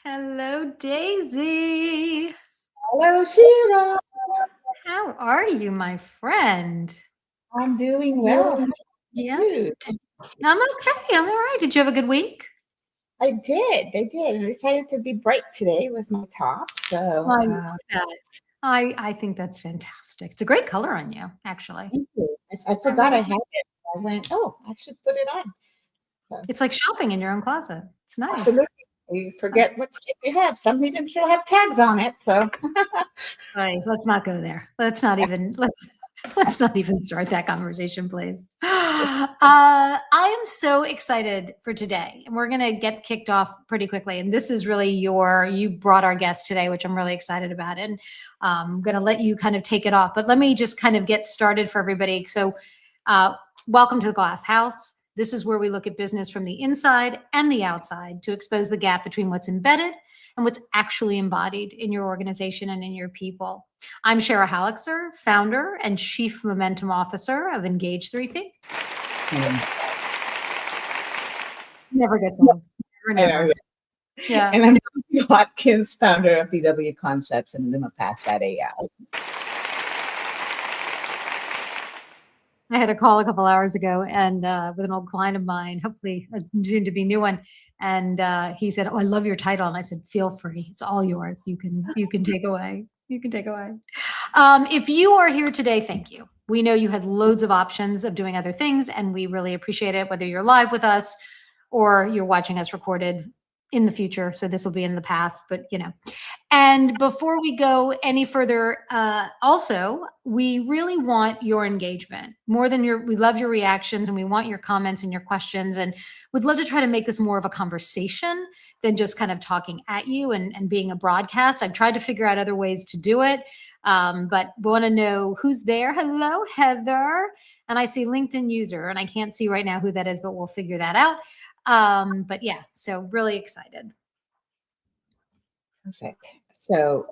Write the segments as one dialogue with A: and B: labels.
A: Hello, Daisy.
B: Hello, Sheryl.
A: How are you, my friend?
B: I'm doing well. How are
A: Yeah,
B: you?
A: I'm okay. I'm all right. Did you have a good week?
B: I did. I decided to be bright today with my top. So,
A: I love that. I think that's fantastic. It's a great color on you, actually.
B: thank you. I
A: I
B: forgot I
A: really,
B: had it. I went, oh, I should put it on. So,
A: it's like shopping in your own closet. It's
B: absolutely.
A: nice.
B: You forget what stick you have. Some even still have tags on it. So,
A: Right, let's not go there. Let's not even start that conversation, please. I am so excited for today, and we're gonna get kicked off pretty quickly. And this is really you brought our guest today, which I'm really excited about, and I'm gonna let you kind of take it off. But let me just kind of get started for everybody. So, uh, welcome to the Glass House. This is where we look at business from the inside and the outside to expose the gap between what's embedded and what's actually embodied in your organization and in your people. I'm Sheryl Lynn, founder and chief momentum officer of Engage 3P.
B: um,
A: Never gets old. Never,
B: I know.
A: never. Yeah.
B: And I'm Daisy Watkins, founder of DW Concepts and unpack.ai.
A: I had a call a couple hours ago and with an old client of mine, hopefully a soon to be new one. And he said, "Oh, I love your title." And I said, "Feel free. It's all yours. You can take away. You can take away." If you are here today, thank you. We know you had loads of options of doing other things, and we really appreciate it, whether you're live with us or you're watching us recorded in the future. So this will be in the past, but And before we go any further, also, we really want your engagement more than we love your reactions and we want your comments and your questions. And we'd love to try to make this more of a conversation than just kind of talking at you and being a broadcast. I've tried to figure out other ways to do it. But we want to know who's there. Hello, Heather. And I see LinkedIn user, and I can't see right now who that is, but we'll figure that out. But yeah, so really excited.
B: Perfect. So,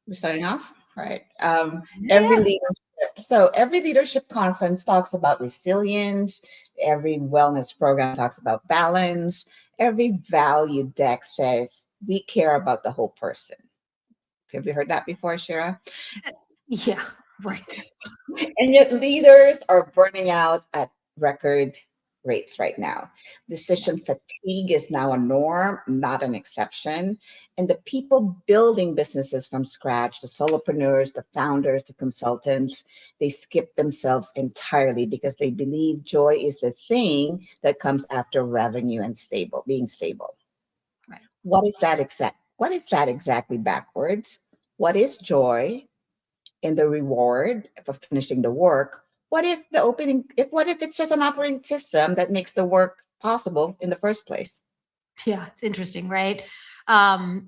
B: we're starting off. All right. Every
A: Yeah.
B: leadership. So every leadership conference talks about resilience. Every wellness program talks about balance. Every value deck says we care about the whole person. Have you heard that before, Shira?
A: Yeah, right.
B: And yet leaders are burning out at record rates right now.
A: Yeah.
B: Decision fatigue is now a norm, not an exception. And the people building businesses from scratch, the solopreneurs, the founders, the consultants, they skip themselves entirely because they believe joy is the thing that comes after revenue and being stable.
A: Right.
B: What is that exactly backwards? What is joy? In the reward for finishing the work, what if it's just an operating system that makes the work possible in the first place?
A: Yeah, it's interesting, right?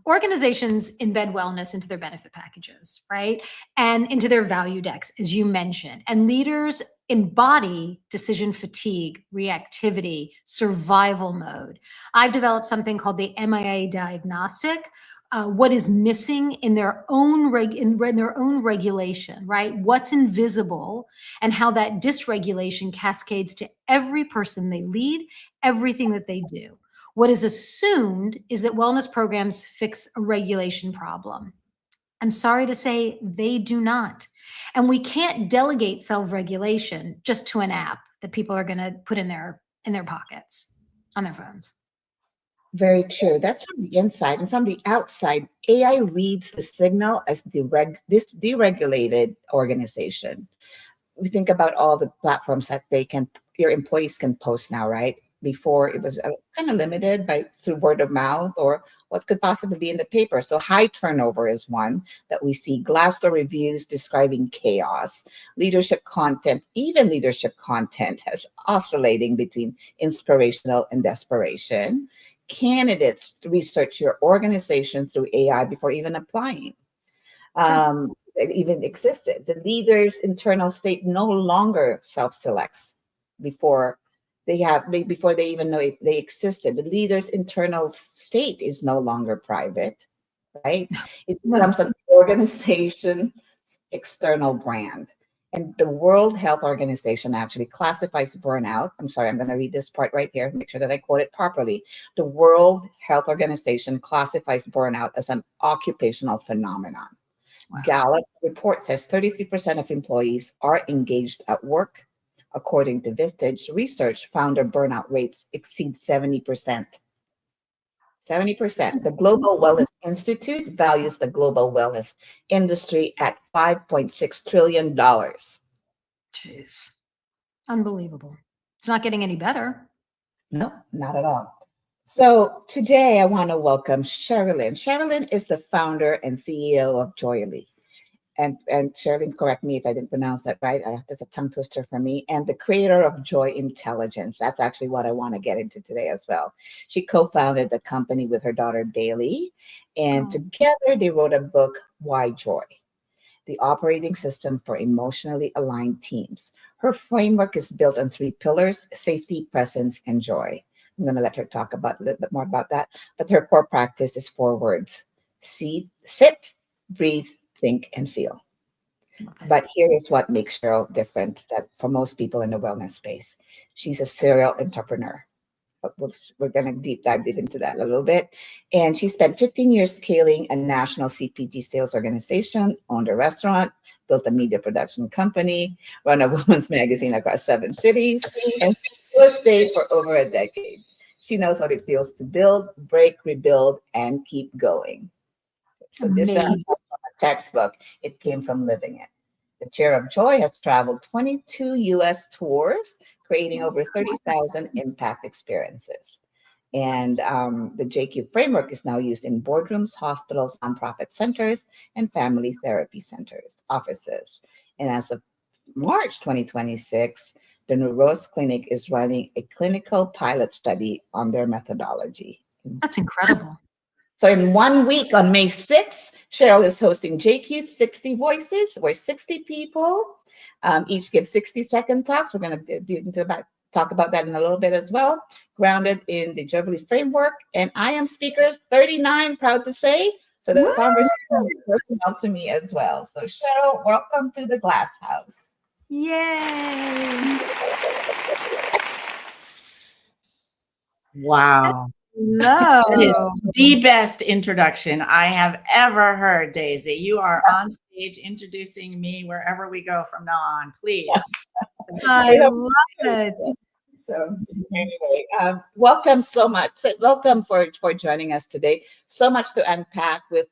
A: Organizations embed wellness into their benefit packages, right? And into their value decks, as you mentioned. And leaders embody decision fatigue, reactivity, survival mode. I've developed something called the MIA diagnostic. What is missing in their own in their own regulation, right? What's invisible, and how that dysregulation cascades to every person they lead, everything that they do. What is assumed is that wellness programs fix a regulation problem. I'm sorry to say they do not. And we can't delegate self-regulation just to an app that people are going to put in their pockets on their phones.
B: Very true. That's from the inside. And from the outside, AI reads the signal as this deregulated organization. We think about all the platforms that your employees can post now, right? Before it was kind of limited by through word of mouth or what could possibly be in the paper. So high turnover is one that we see. Glassdoor reviews describing chaos. Even leadership content has oscillating between inspirational and desperation. Candidates research your organization through AI before even applying.
A: Sure.
B: It even existed. The leader's internal state no longer self-selects before before they even know they existed. The leader's internal state is no longer private, right? It
A: No.
B: becomes an organization's external brand. And the World Health Organization actually classifies burnout. I'm sorry, I'm going to read this part right here, make sure that I quote it properly. The World Health Organization classifies burnout as an occupational phenomenon.
A: Wow.
B: Gallup report says 33% of employees are engaged at work. According to Vistage research, founder burnout rates exceed 70%. 70%. The Global Wellness Institute values the global wellness industry at $5.6 trillion.
A: Jeez. Unbelievable. It's not getting any better.
B: No, not at all. So today I want to welcome Sheryl Lynn. Sheryl Lynn is the founder and CEO of JOYELY. And Sheryl Lynn, correct me if I didn't pronounce that right. That's a tongue twister for me. And the creator of Joy Intelligence. That's actually what I want to get into today as well. She co-founded the company with her daughter Bailey, and together they wrote a book, Why Joy? The operating system for emotionally aligned teams. Her framework is built on 3 pillars: safety, presence, and joy. I'm going to let her talk about a little bit more about that. But her core practice is 4 words: sit, breathe, think, and feel. But here is what makes Sheryl different that for most people in the wellness space. She's a serial entrepreneur. But we're going to deep dive into that a little bit. And she spent 15 years scaling a national CPG sales organization, owned a restaurant, built a media production company, run a women's magazine across 7 cities, and was paid for over a decade. She knows what it feels to build, break, rebuild, and keep going. So this is
A: Amazing.
B: not a textbook. It came from living it. The Chair of Joy has traveled 22 US tours, creating over 30,000 impact experiences. And the JQ framework is now used in boardrooms, hospitals, nonprofit centers, and family therapy centers, offices. And as of March 2026, the Neuros Clinic is running a clinical pilot study on their methodology.
A: That's incredible.
B: So in 1 week on May 6th, Sheryl is hosting JQ's 60 Voices, where 60 people each give 60-second talks. We're going to talk about that in a little bit as well, grounded in the JOYELY framework. And I am speaker 39, proud to say. So the conversation is personal to me as well. So Sheryl, welcome to the Glass House.
A: Yay.
C: Wow.
A: Hello.
C: That is the best introduction I have ever heard, Daisy. You are on stage introducing me wherever we go from now on, please.
A: I love it.
B: So anyway, welcome so much. Welcome for joining us today. So much to unpack with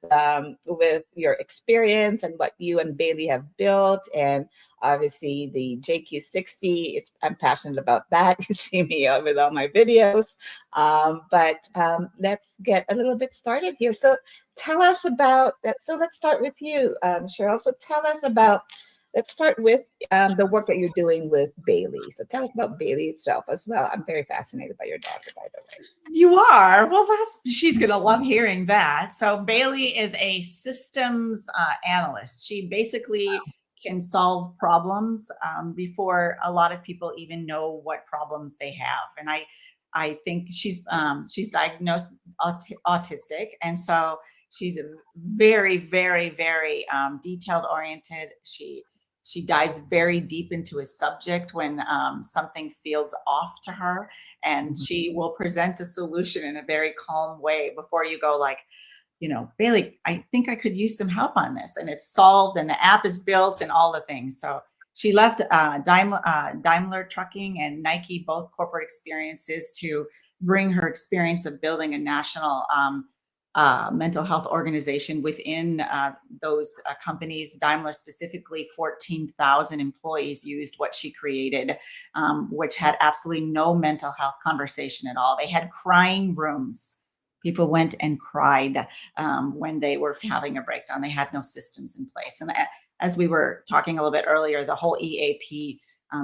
B: your experience and what you and Bailey have built, and obviously the JQ60. I'm passionate about that. You see me with all my videos. But let's get a little bit started here. So tell us about that. So let's start with you, Sheryl. So tell us about. Let's start with the work that you're doing with Bailey. So tell us about Bailey itself as well. I'm very fascinated by your daughter, by the way.
C: You are? Well, she's going to love hearing that. So Bailey is a systems analyst. She basically can solve problems before a lot of people even know what problems they have. And I think she's diagnosed autistic. And so she's very, very, very detailed oriented. She dives very deep into a subject when something feels off to her, and she will present a solution in a very calm way before you go like, Bailey, I think I could use some help on this, and it's solved and the app is built and all the things. So she left Daimler Trucking and Nike, both corporate experiences, to bring her experience of building a national mental health organization within those companies. Daimler specifically, 14,000 employees used what she created, which had absolutely no mental health conversation at all. They had crying rooms. People went and cried when they were having a breakdown. They had no systems in place. And as we were talking a little bit earlier, the whole EAP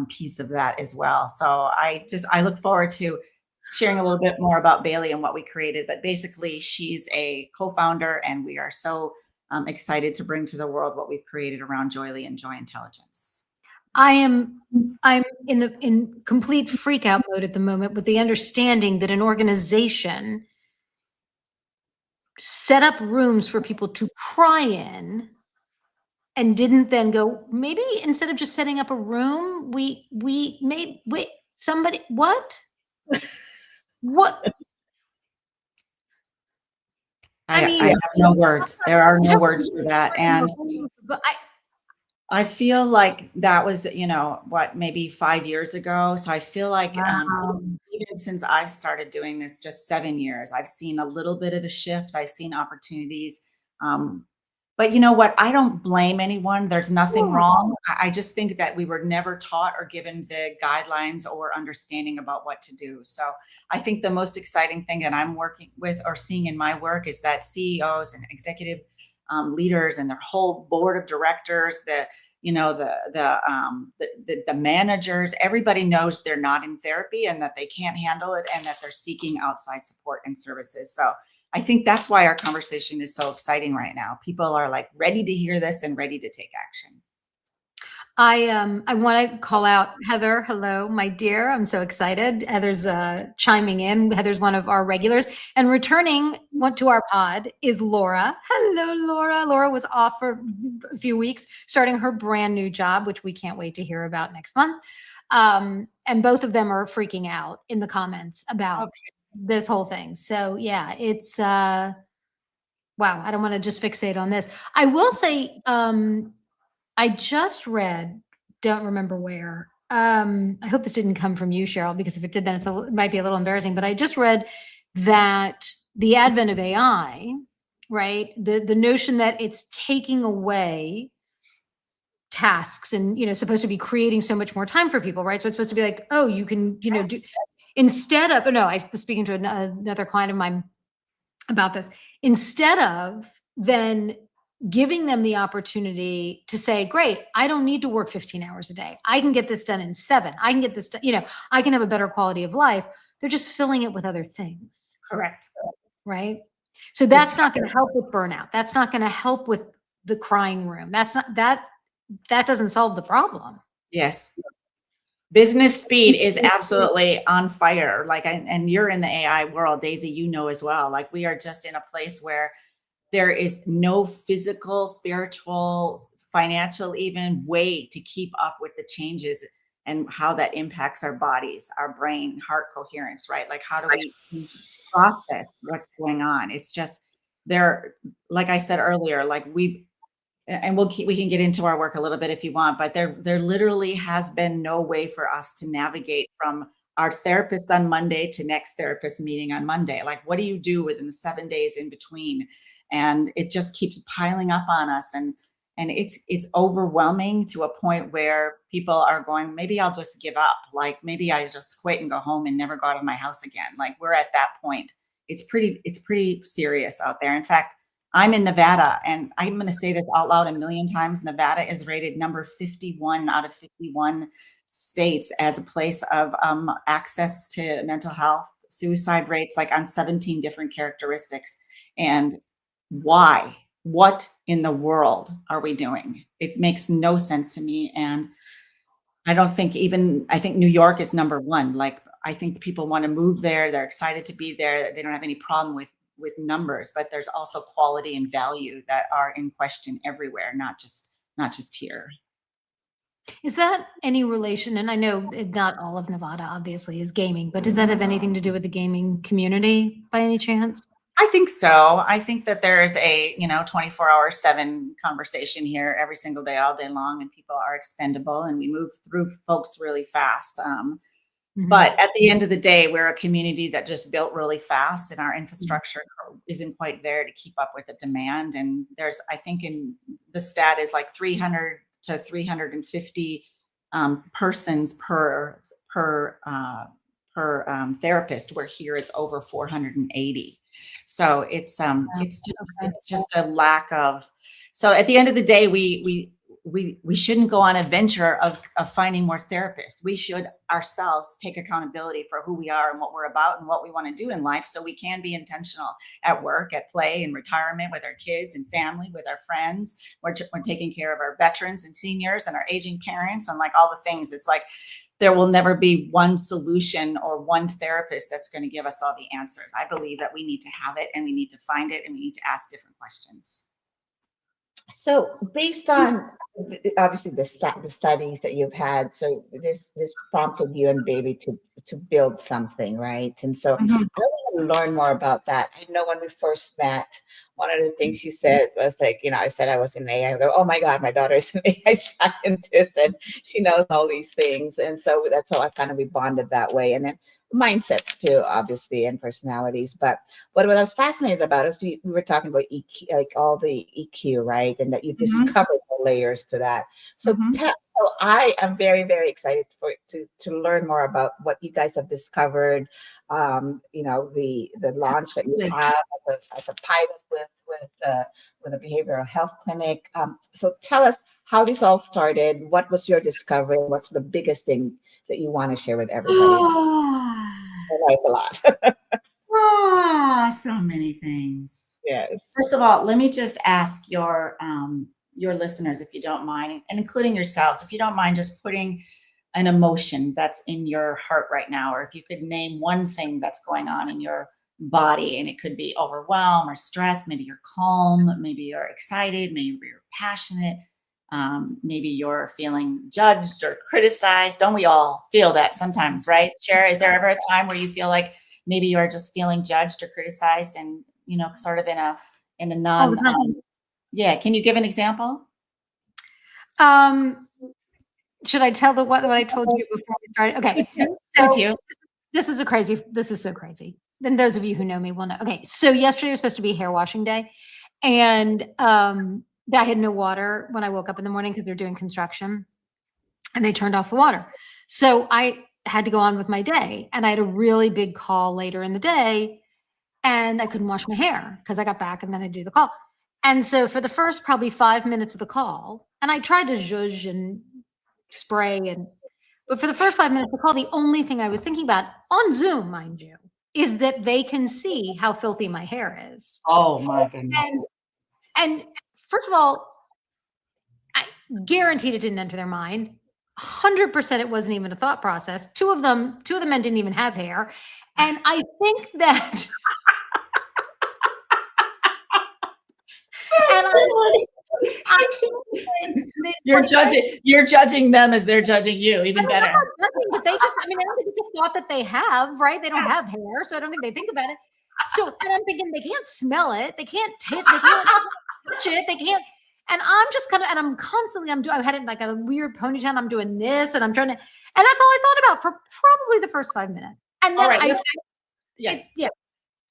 C: piece of that as well. So I look forward to sharing a little bit more about Bailey and what we created. But basically, she's a co-founder, and we are so excited to bring to the world what we've created around JOYELY and Joy Intelligence.
A: I'm in complete freak out mode at the moment, with the understanding that an organization set up rooms for people to cry in and didn't then go, maybe instead of just setting up a room, we made, wait, somebody, what? I mean,
C: I have no words. There are no words for that. And
A: but
C: I feel like that was, what, maybe 5 years ago. So I feel like
A: wow.
C: even since I've started doing this, just 7 years, I've seen a little bit of a shift. I've seen opportunities. But you know what? I don't blame anyone. There's nothing wrong. I just think that we were never taught or given the guidelines or understanding about what to do. So I think the most exciting thing that I'm working with or seeing in my work is that CEOs and executive leaders and their whole board of directors, the managers, everybody knows they're not in therapy and that they can't handle it and that they're seeking outside support and services. So I think that's why our conversation is so exciting right now. People are like ready to hear this and ready to take action.
A: I want to call out Heather. Hello, my dear. I'm so excited. Heather's chiming in. Heather's one of our regulars, and returning to our pod is Laura. Hello, Laura. Laura was off for a few weeks, starting her brand new job, which we can't wait to hear about next month. And both of them are freaking out in the comments about this whole thing. So yeah, it's wow. I don't want to just fixate on this. I will say, I just read, don't remember where. I hope this didn't come from you, Sheryl, because if it did, then it might be a little embarrassing. But I just read that the advent of AI, right? The notion that it's taking away tasks and supposed to be creating so much more time for people, right? So it's supposed to be like, oh, you can do instead of. No, I was speaking to another client of mine about this. Instead of then giving them the opportunity to say, great, I don't need to work 15 hours a day. I can get this done in 7. I can get this done, I can have a better quality of life. They're just filling it with other things.
C: Correct.
A: Right. So that's not going to help with burnout. That's not going to help with the crying room. That doesn't solve the problem.
C: Yes. Business speed is absolutely on fire. Like, and you're in the AI world, Daisy, as well. Like, we are just in a place where there is no physical, spiritual, financial, even way to keep up with the changes and how that impacts our bodies, our brain, heart coherence, right? Like, how do we process what's going on? It's just there, like I said earlier, like we can get into our work a little bit if you want, but there literally has been no way for us to navigate from our therapist on Monday to next therapist meeting on Monday. Like, what do you do within the 7 days in between? And it just keeps piling up on us. And it's overwhelming to a point where people are going, maybe I'll just give up. Like, maybe I just quit and go home and never go out of my house again. Like, we're at that point. It's pretty serious out there. In fact, I'm in Nevada, and I'm going to say this out loud a million times. Nevada is rated number 51 out of 51 states as a place of access to mental health, suicide rates, like on 17 different characteristics. And why? What in the world are we doing? It makes no sense to me. And I think New York is number 1. Like, I think people want to move there. They're excited to be there. They don't have any problem with numbers, but there's also quality and value that are in question everywhere, not just here.
A: Is that any relation? And I know not all of Nevada obviously is gaming, but does that have anything to do with the gaming community by any chance?
C: I think so. I think that there's a 24/7 conversation here every single day, all day long, and people are expendable, and we move through folks really fast. But at the end of the day, we're a community that just built really fast, and our infrastructure isn't quite there to keep up with the demand. And there's, I think, in the stat is like 300 to 350 persons per therapist, where here it's over 480. So it's just a lack of. So at the end of the day, we shouldn't go on a venture of finding more therapists. We should ourselves take accountability for who we are and what we're about and what we want to do in life, so we can be intentional at work, at play, in retirement, with our kids and family, with our friends. We're taking care of our veterans and seniors and our aging parents and like all the things. It's like there will never be one solution or one therapist that's going to give us all the answers. I believe that we need to have it, and we need to find it, and we need to ask different questions.
B: So based on obviously the studies that you've had, so this prompted you and Bailey to build something, right? And so
C: Mhm.
B: I want to learn more about that. I know when we first met, one of the things you said was like, I said I was in AI. I go, oh my God, my daughter is an AI scientist and she knows all these things. And so that's how we bonded that way. And then mindsets too, obviously, and personalities. But what I was fascinated about is we were talking about EQ, like all the EQ, right? And that you
C: Mhm.
B: discovered the layers to that. So,
C: Mhm.
B: so I am very, very excited to learn more about what you guys have discovered. The launch that you
C: Absolutely.
B: have as a pilot with a behavioral health clinic. So tell us how this all started. What was your discovery? What's the biggest thing that you want to share with everybody? I like a lot.
C: So many things.
B: Yes.
C: First of all, let me just ask your listeners, if you don't mind, and including yourselves, if you don't mind, just putting an emotion that's in your heart right now, or if you could name one thing that's going on in your body, and it could be overwhelm or stress. Maybe you're calm, maybe you're excited, maybe you're passionate, maybe you're feeling judged or criticized. Don't we all feel that sometimes, right? Cher, is there ever a time where you feel like maybe you're just feeling judged or criticized, and sort of in a
A: All the
C: non
A: time.
C: yeah, can you give an example?
A: Um, should I tell what I told you before we started?
C: Give
A: Okay.
C: it to you. Give it to
A: So
C: you.
A: this is so crazy. Then those of you who know me will know. Okay. So yesterday was supposed to be hair washing day. And I had no water when I woke up in the morning because they're doing construction and they turned off the water. So I had to go on with my day. And I had a really big call later in the day and I couldn't wash my hair because I got back and then I do the call. And so for the first probably 5 minutes of the call, and I tried to zhuzh and spray but for the first 5 minutes of the call, the only thing I was thinking about on Zoom, mind you, is that they can see how filthy my hair is.
C: Oh my goodness.
A: And first of all, I guaranteed it didn't enter their mind. 100% it wasn't even a thought process. Two of the men didn't even have hair. And I think that and I think that
C: You're judging them as they're judging you, even
A: I mean, I'm
C: better.
A: not judging, but they just, I mean, I don't think it's a thought that they have, right? They don't have hair, so I don't think they think about it. So, and I'm thinking they can't smell it, they can't they can't touch it, they can't. And I'm just kind of, and I'm constantly, I've had it like a weird ponytail, and I'm doing this, and I'm trying to, and that's all I thought about for probably the first 5 minutes. And
C: All
A: then
C: right, yes.
A: yeah,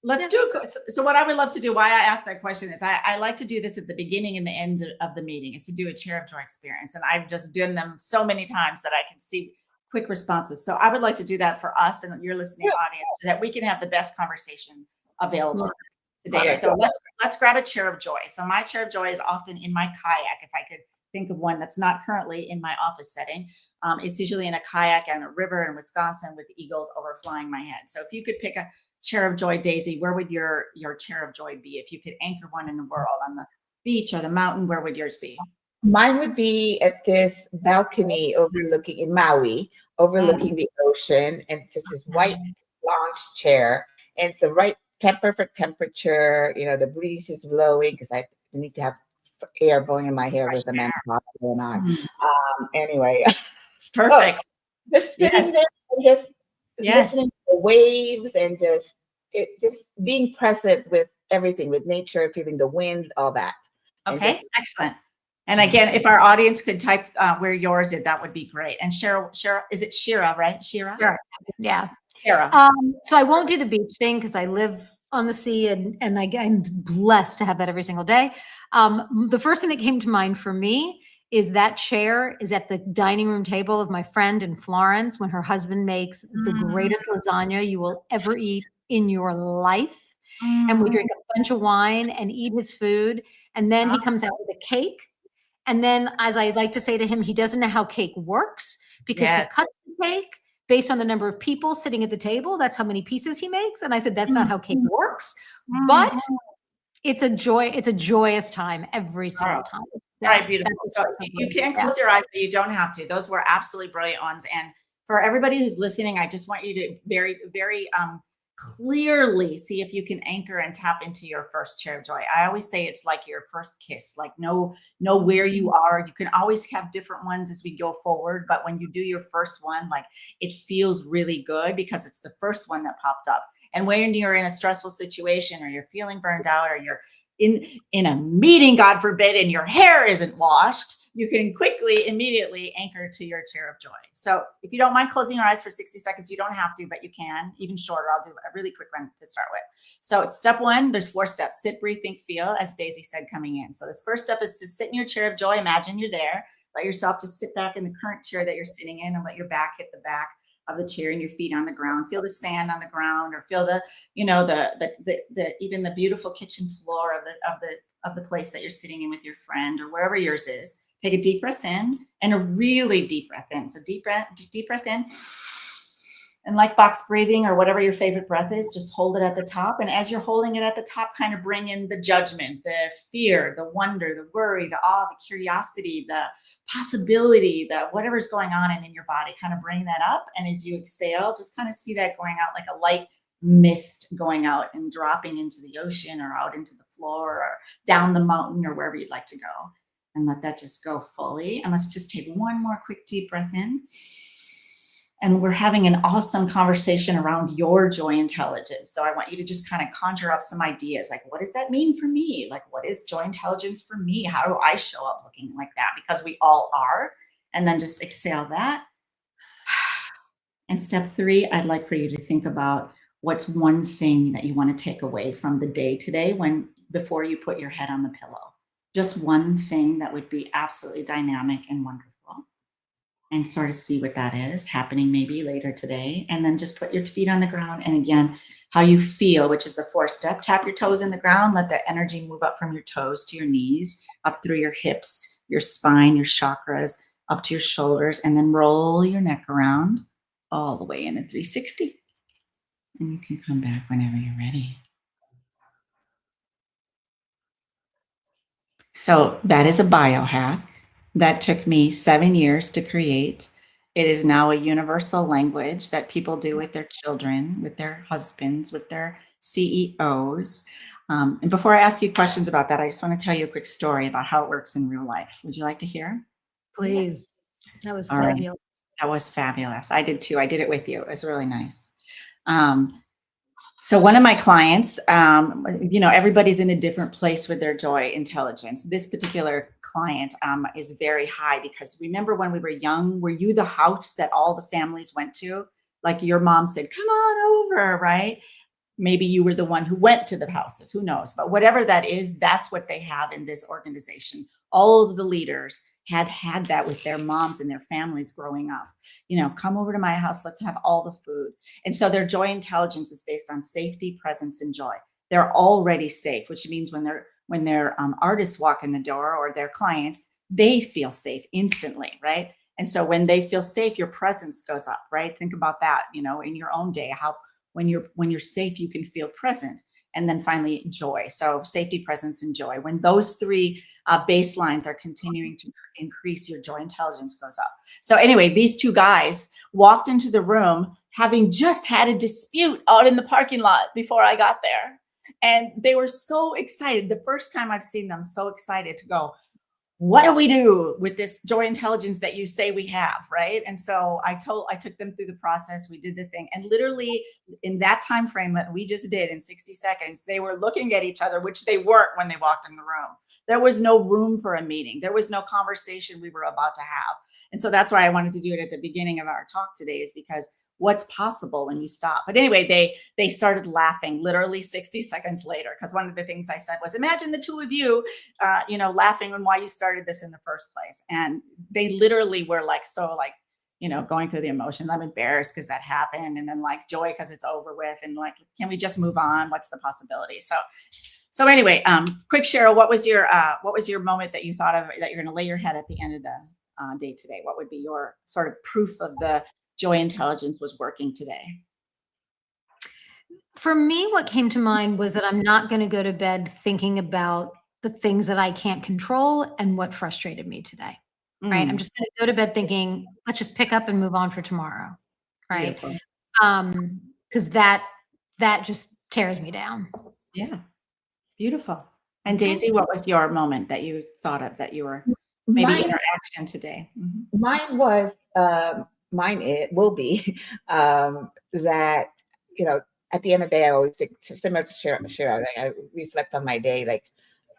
C: Let's
A: yeah.
C: do so what I would love to do, why I asked that question is I like to do this at the beginning and the end of the meeting, is to do a chair of joy experience. And I've just done them so many times that I can see quick responses. So I would like to do that for us and your listening audience so that we can have the best conversation available today.
B: Okay.
C: So let's grab a chair of joy. So my chair of joy is often in my kayak, if I could think of one that's not currently in my office setting. It's usually in a kayak on a river in Wisconsin with the eagles overflying my head. So if you could pick a chair of joy, Daisy, where would your chair of joy be? If you could anchor one in the world, on the beach or the mountain, where would yours be?
B: Mine would be at this balcony overlooking in Maui, overlooking the ocean, and just this white lounge chair, and the perfect temperature. The breeze is blowing because I need to have air blowing in my hair
C: Fresh
B: with the
C: air.
B: menopause going on.
C: Mhm.
B: Anyway, so
C: Perfect.
B: just sitting
C: Yes.
B: there and just
C: Yes.
B: listening to the waves and just being present with everything, with nature, feeling the wind, all that. And
C: Okay.
B: just
C: Excellent. And again, if our audience could type where yours is, that would be great. And Cheryl, is it Shira, right? Shira?
A: Sure. Yeah.
C: Shira.
A: So I won't do the beach thing because I live on the sea and I'm blessed to have that every single day. The first thing that came to mind for me is that chair is at the dining room table of my friend in Florence when her husband makes the greatest lasagna you will ever eat in your life. And we drink a bunch of wine and eat his food. And then he comes out with a cake. And then, as I like to say to him, he doesn't know how cake works because
C: Yes.
A: he cuts the cake based on the number of people sitting at the table. That's how many pieces he makes. And I said, that's not how cake works, but it's a joy. It's a joyous time every single time.
C: All right, beautiful. So you can close your eyes, but you don't have to. Those were absolutely brilliant ones. And for everybody who's listening, I just want you to very, very clearly see if you can anchor and tap into your first chair of joy. I always say it's like your first kiss, like know where you are. You can always have different ones as we go forward, but when you do your first one, like it feels really good because it's the first one that popped up. And when you're in a stressful situation or you're feeling burned out or you're in a meeting, God forbid, and your hair isn't washed, you can quickly, immediately anchor to your chair of joy. So if you don't mind closing your eyes for 60 seconds, you don't have to, but you can, even shorter. I'll do a really quick one to start with. So step one, there's 4 steps: sit, breathe, think, feel, as Daisy said coming in. So this first step is to sit in your chair of joy. Imagine you're there. Let yourself just sit back in the current chair that you're sitting in and let your back hit the back of the chair and your feet on the ground. Feel the sand on the ground, or feel the, you know, the even the beautiful kitchen floor of the place that you're sitting in with your friend or wherever yours is. Take a deep breath in and a really deep breath in. So deep breath in. And like box breathing or whatever your favorite breath is, just hold it at the top. And as you're holding it at the top, kind of bring in the judgment, the fear, the wonder, the worry, the awe, the curiosity, the possibility, the whatever's going on in your body, kind of bring that up. And as you exhale, just kind of see that going out like a light mist going out and dropping into the ocean or out into the floor or down the mountain or wherever you'd like to go. And let that just go fully. And let's just take one more quick deep breath in. And we're having an awesome conversation around your joy intelligence. So I want you to just kind of conjure up some ideas. Like, what does that mean for me? Like, what is joy intelligence for me? How do I show up looking like that? Because we all are. And then just exhale that. And step 3, I'd like for you to think about what's one thing that you want to take away from the day today before you put your head on the pillow. Just one thing that would be absolutely dynamic and wonderful, and sort of see what that is happening maybe later today. And then just put your feet on the ground. And again, how you feel, which is the 4th step. Tap your toes in the ground. Let that energy move up from your toes to your knees, up through your hips, your spine, your chakras, up to your shoulders, and then roll your neck around all the way in a 360. And you can come back whenever you're ready. So that is a biohack that took me 7 years to create. It is now a universal language that people do with their children, with their husbands, with their CEOs. And before I ask you questions about that, I just want to tell you a quick story about how it works in real life. Would you like to hear?
A: Please. That was
C: All right.
A: fabulous.
C: That was fabulous. I did too. I did it with you. It was really nice. So one of my clients, everybody's in a different place with their joy intelligence. This particular client is very high because remember when we were young, were you the house that all the families went to? Like your mom said, come on over, right? Maybe you were the one who went to the houses, who knows? But whatever that is, that's what they have in this organization. All of the leaders had that with their moms and their families growing up. Come over to my house, let's have all the food. And so their joy intelligence is based on safety, presence, and joy. They're already safe, which means when their artists walk in the door or their clients, they feel safe instantly, right? And so when they feel safe, your presence goes up, right? Think about that, in your own day, how when you're safe, you can feel present. And then finally, joy. So safety, presence, and joy. When those 3 baselines are continuing to increase, your joy intelligence goes up. So anyway, these 2 guys walked into the room having just had a dispute out in the parking lot before I got there. And they were so excited. The first time I've seen them so excited to go, what do we do with this joy intelligence that you say we have, right? And so I took them through the process. We did the thing. And literally in that time frame that we just did in 60 seconds, they were looking at each other, which they weren't when they walked in the room. There was no room for a meeting. There was no conversation we were about to have. And so that's why I wanted to do it at the beginning of our talk today, is because what's possible when you stop. But anyway, they started laughing literally 60 seconds later, because one of the things I said was, imagine the 2 of you, laughing on why you started this in the first place. And they literally were going through the emotions. I'm embarrassed because that happened. And then joy because it's over with. And can we just move on? What's the possibility? So anyway, quick, Sheryl, what was your moment that you thought of that you're going to lay your head at the end of the day today? What would be your sort of proof of the joy intelligence was working today?
A: For me, what came to mind was that I'm not going to go to bed thinking about the things that I can't control and what frustrated me today, right? I'm just going to go to bed thinking, let's just pick up and move on for tomorrow, right?
C: Beautiful.
A: Because that that just tears me down.
C: Yeah. Beautiful. And Daisy, what was your moment that you thought of that you were maybe
B: Mine,
C: interaction today? Mhm.
B: mine was, mine it will be that, at the end of the day, I always think, similar to Cheryl, like, I reflect on my day, like,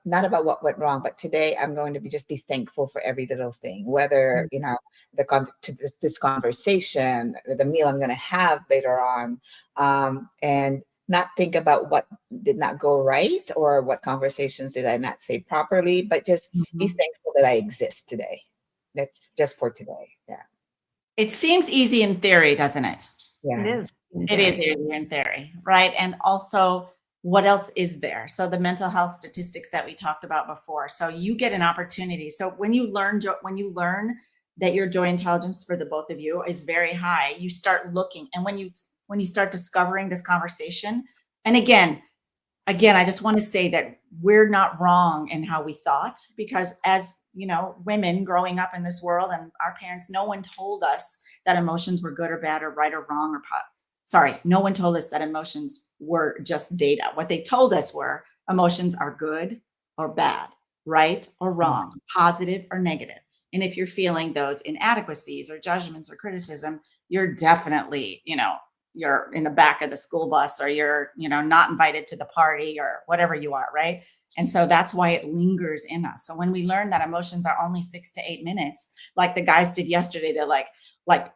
B: not about what went wrong, but today I'm going to just be thankful for every little thing, whether, this conversation, the meal I'm going to have later on, and not think about what did not go right or what conversations did I not say properly, but just be
A: Mhm.
B: thankful that I exist today. That's just for today. Yeah.
C: It seems easy in theory, doesn't it?
A: It
B: Yeah.
A: is.
C: It is easy in theory, right? And also, what else is there? So the mental health statistics that we talked about before. So you get an opportunity. So when you learn that your joy intelligence for the both of you is very high, you start looking, and when you start discovering this conversation, and again, I just want to say that we're not wrong in how we thought, because as women growing up in this world and our parents, no one told us that emotions were good or bad or right or wrong no one told us that emotions were just data. What they told us were emotions are good or bad, right or wrong, positive or negative. And if you're feeling those inadequacies or judgments or criticism, you're definitely, you're in the back of the school bus, or you're, not invited to the party or whatever you are, right? And so that's why it lingers in us. So when we learn that emotions are only 6 to 8 minutes, like the guys did yesterday, they're like,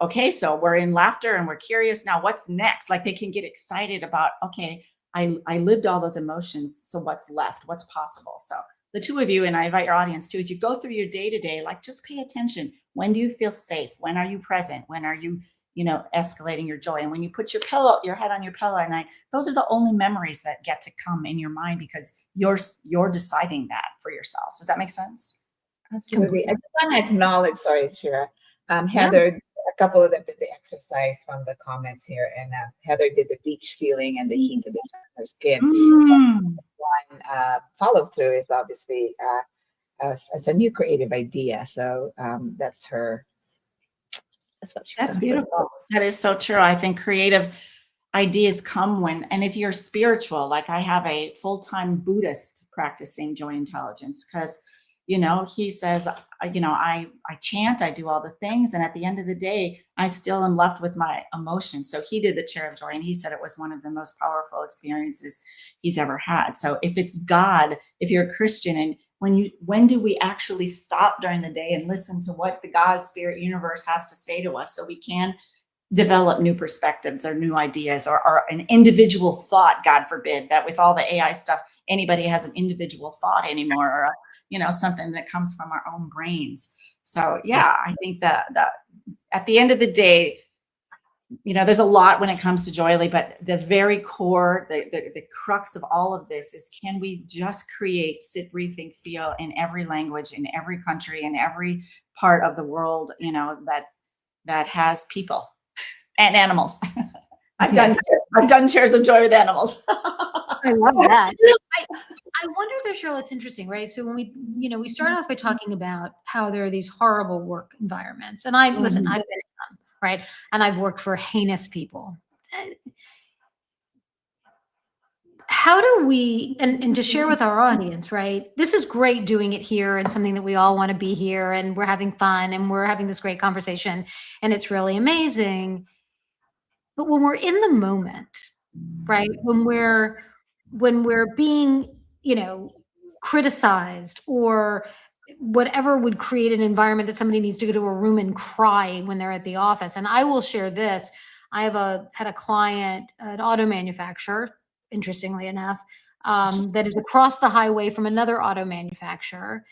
C: okay, so we're in laughter and we're curious now, what's next? Like they can get excited about, okay, I lived all those emotions, so what's left? What's possible? So the two of you, and I invite your audience too, as you go through your day-to-day, like just pay attention. When do you feel safe? When are you present? When are you escalating your joy? And when you put your head on your pillow at night, those are the only memories that get to come in your mind, because you're deciding that for yourselves. Does that make sense?
B: Absolutely. I just want to acknowledge, sorry, Shira,
A: Yeah.
B: Heather, a couple of them did the exercise from the comments here, and Heather did the beach feeling and the heat of her skin.
C: Mm.
B: One follow through is obviously as a new creative idea. So that's her. That's what she.
C: That's beautiful. That is so true. I think creative ideas come and if you're spiritual, like I have a full-time Buddhist practicing joy intelligence, because he says, I chant, I do all the things, and at the end of the day I still am left with my emotions. So he did the chair of joy, and he said it was one of the most powerful experiences he's ever had. So if it's God, if you're a Christian, and when do we actually stop during the day and listen to what the God, spirit, universe has to say to us, so we can develop new perspectives or new ideas, or an individual thought? God forbid that with all the AI stuff, anybody has an individual thought anymore, or something that comes from our own brains. So yeah, I think that at the end of the day, there's a lot when it comes to JOYELY, but the very core, the crux of all of this is, can we just create sit, breathe, think, feel in every language, in every country, in every part of the world, that has people and animals. I've done shares of joy with animals.
A: I love that. I wonder though, Cheryl, it's interesting, right? So when we start off by talking about how there are these horrible work environments, and listen, I've been in them, right? And I've worked for heinous people. How do we, and to share with our audience, right? This is great doing it here, and something that we all want to be here, and we're having fun, and we're having this great conversation, and it's really amazing. But when we're in the moment, right? When we're being, criticized, or whatever would create an environment that somebody needs to go to a room and cry when they're at the office. And I will share this. I had a client, an auto manufacturer, interestingly enough, that is across the highway from another auto manufacturer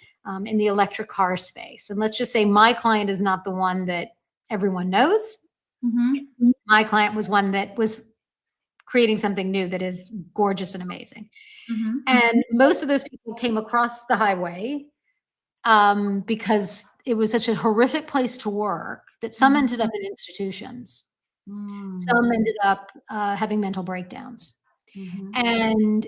A: in the electric car space. And let's just say my client is not the one that everyone knows.
C: Mm-hmm.
A: My client was one that was creating something new that is gorgeous and amazing.
C: Mm-hmm.
A: And most of those people came across the highway because it was such a horrific place to work that some ended up in institutions. Some ended up having mental breakdowns. And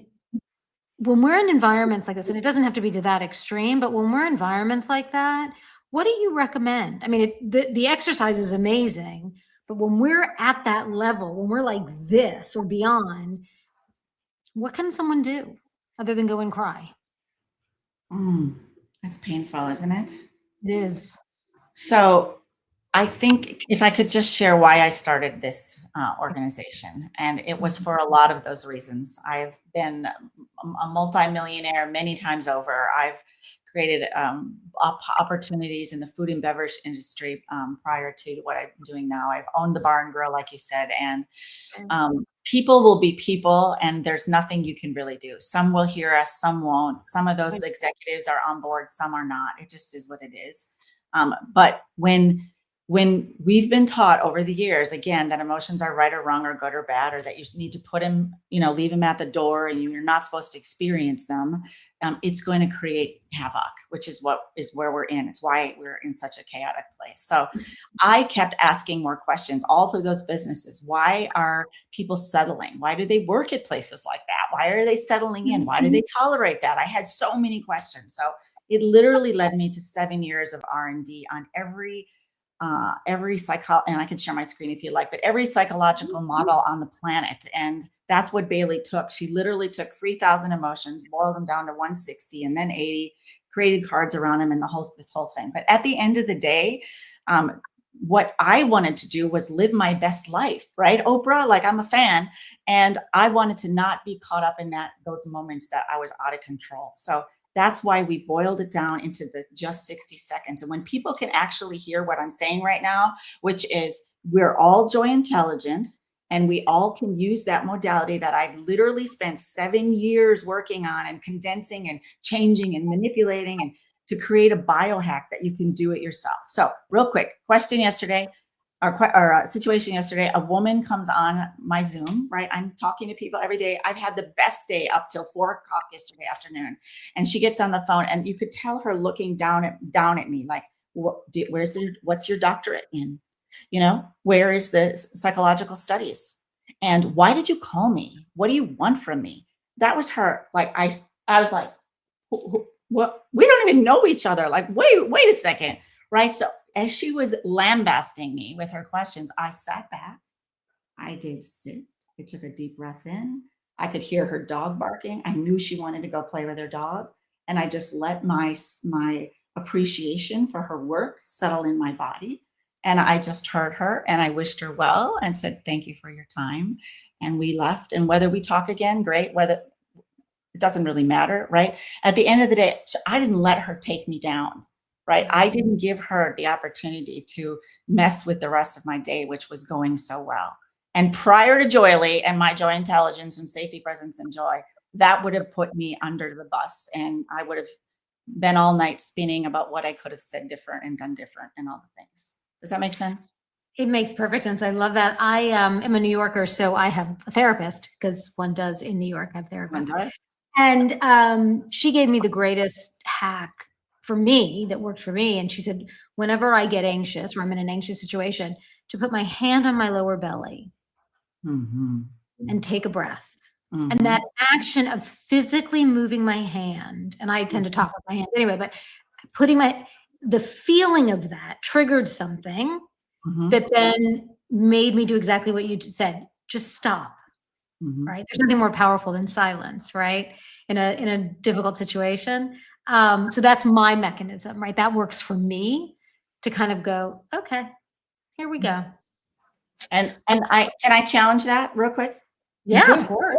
A: when we're in environments like this, and it doesn't have to be to that extreme, but when we're in environments like that, what do you recommend? I mean, the exercise is amazing, But when we're at that level, when we're like this or beyond, what can someone do other than go and cry?
C: That's painful, isn't it?
A: It is.
C: So I think if I could just share why I started this organization, and it was for a lot of those reasons. I've been a multimillionaire many times over. I've created opportunities in the food and beverage industry prior to what I'm doing now. I've owned the bar and grill, like you said, and people will be people, and there's nothing you can really do. Some will hear us, some won't. Some of those executives are on board, some are not. It just is what it is. But when we've been taught over the years, again, that emotions are right or wrong or good or bad, or that you need to put them, leave them at the door and you're not supposed to experience them, it's going to create havoc, which is where we're in. It's why we're in such a chaotic place. So I kept asking more questions all through those businesses. Why are people settling? Why do they work at places like that? Why are they settling in? Why do they tolerate that? I had so many questions. So it literally led me to 7 years of R&D on every and I can share my screen if you like, but every psychological model on the planet. And that's what Bailey took. She literally took 3,000 emotions, boiled them down to 160 and then 80, created cards around them and this whole thing. But at the end of the day, what I wanted to do was live my best life, right? Oprah, like I'm a fan, and I wanted to not be caught up in those moments that I was out of control. So that's why we boiled it down into the just 60 seconds. And when people can actually hear what I'm saying right now, which is we're all joy intelligent, and we all can use that modality that I've literally spent 7 years working on and condensing and changing and manipulating and to create a biohack that you can do it yourself. So real quick, question yesterday, or situation yesterday, a woman comes on my Zoom, right? I'm talking to people every day. I've had the best day up till 4 o'clock yesterday afternoon. And she gets on the phone and you could tell her looking down at me, like, what's your doctorate in? Where is the psychological studies? And why did you call me? What do you want from me? That was her. Like, I was like, what? We don't even know each other. Like, wait a second. Right. So as she was lambasting me with her questions, I sat back. I did sit. I took a deep breath in. I could hear her dog barking. I knew she wanted to go play with her dog. And I just let my appreciation for her work settle in my body. And I just heard her and I wished her well and said, thank you for your time. And we left. And whether we talk again, great. Whether it doesn't really matter, right? At the end of the day, I didn't let her take me down. Right. I didn't give her the opportunity to mess with the rest of my day, which was going so well. And prior to JOYELY and my joy intelligence and safety, presence, and joy, that would have put me under the bus. And I would have been all night spinning about what I could have said different and done different and all the things. Does that make sense?
A: It makes perfect sense. I love that. I am a New Yorker, so I have a therapist because one does in New York have therapists. And she gave me the greatest hack for me that worked for me. And she said, whenever I get anxious or I'm in an anxious situation, to put my hand on my lower belly and take a breath. And that action of physically moving my hand, and I tend to talk with my hands anyway, but putting the feeling of that triggered something that then made me do exactly what you said. Just stop. Right? There's nothing more powerful than silence, right? In a difficult situation. So that's my mechanism, right? That works for me to kind of go, okay, here we go.
C: And can I challenge that real quick?
A: Yeah, of course.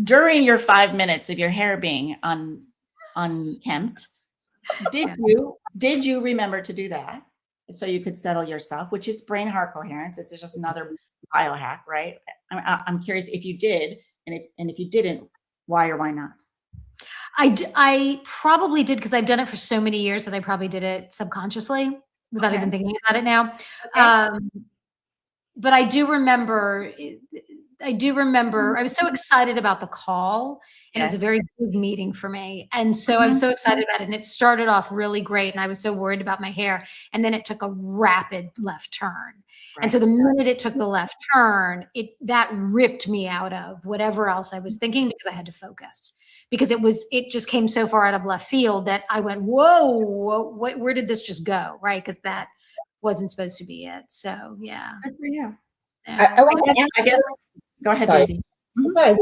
C: During your 5 minutes of your hair being unkempt, did you remember to do that so you could settle yourself, which is brain heart coherence? It's just another biohack, right? I'm curious if you did, and if you didn't, why or why not?
A: I probably did because I've done it for so many years that I probably did it subconsciously without even thinking about it now. But I do remember I was so excited about the call, and it was a very big meeting for me. And so I was so excited about it, and it started off really great. And I was so worried about my hair, and then it took a rapid left turn. And so the minute it took the left turn, that ripped me out of whatever else I was thinking because I had to focus. because it just came so far out of left field that I went, whoa, where did this just go? Right. Because that wasn't supposed to be it. So yeah.
C: Good for you.
A: Yeah.
B: I want to
C: I guess, go ahead,
B: Sorry.
C: Daisy.
B: Sorry,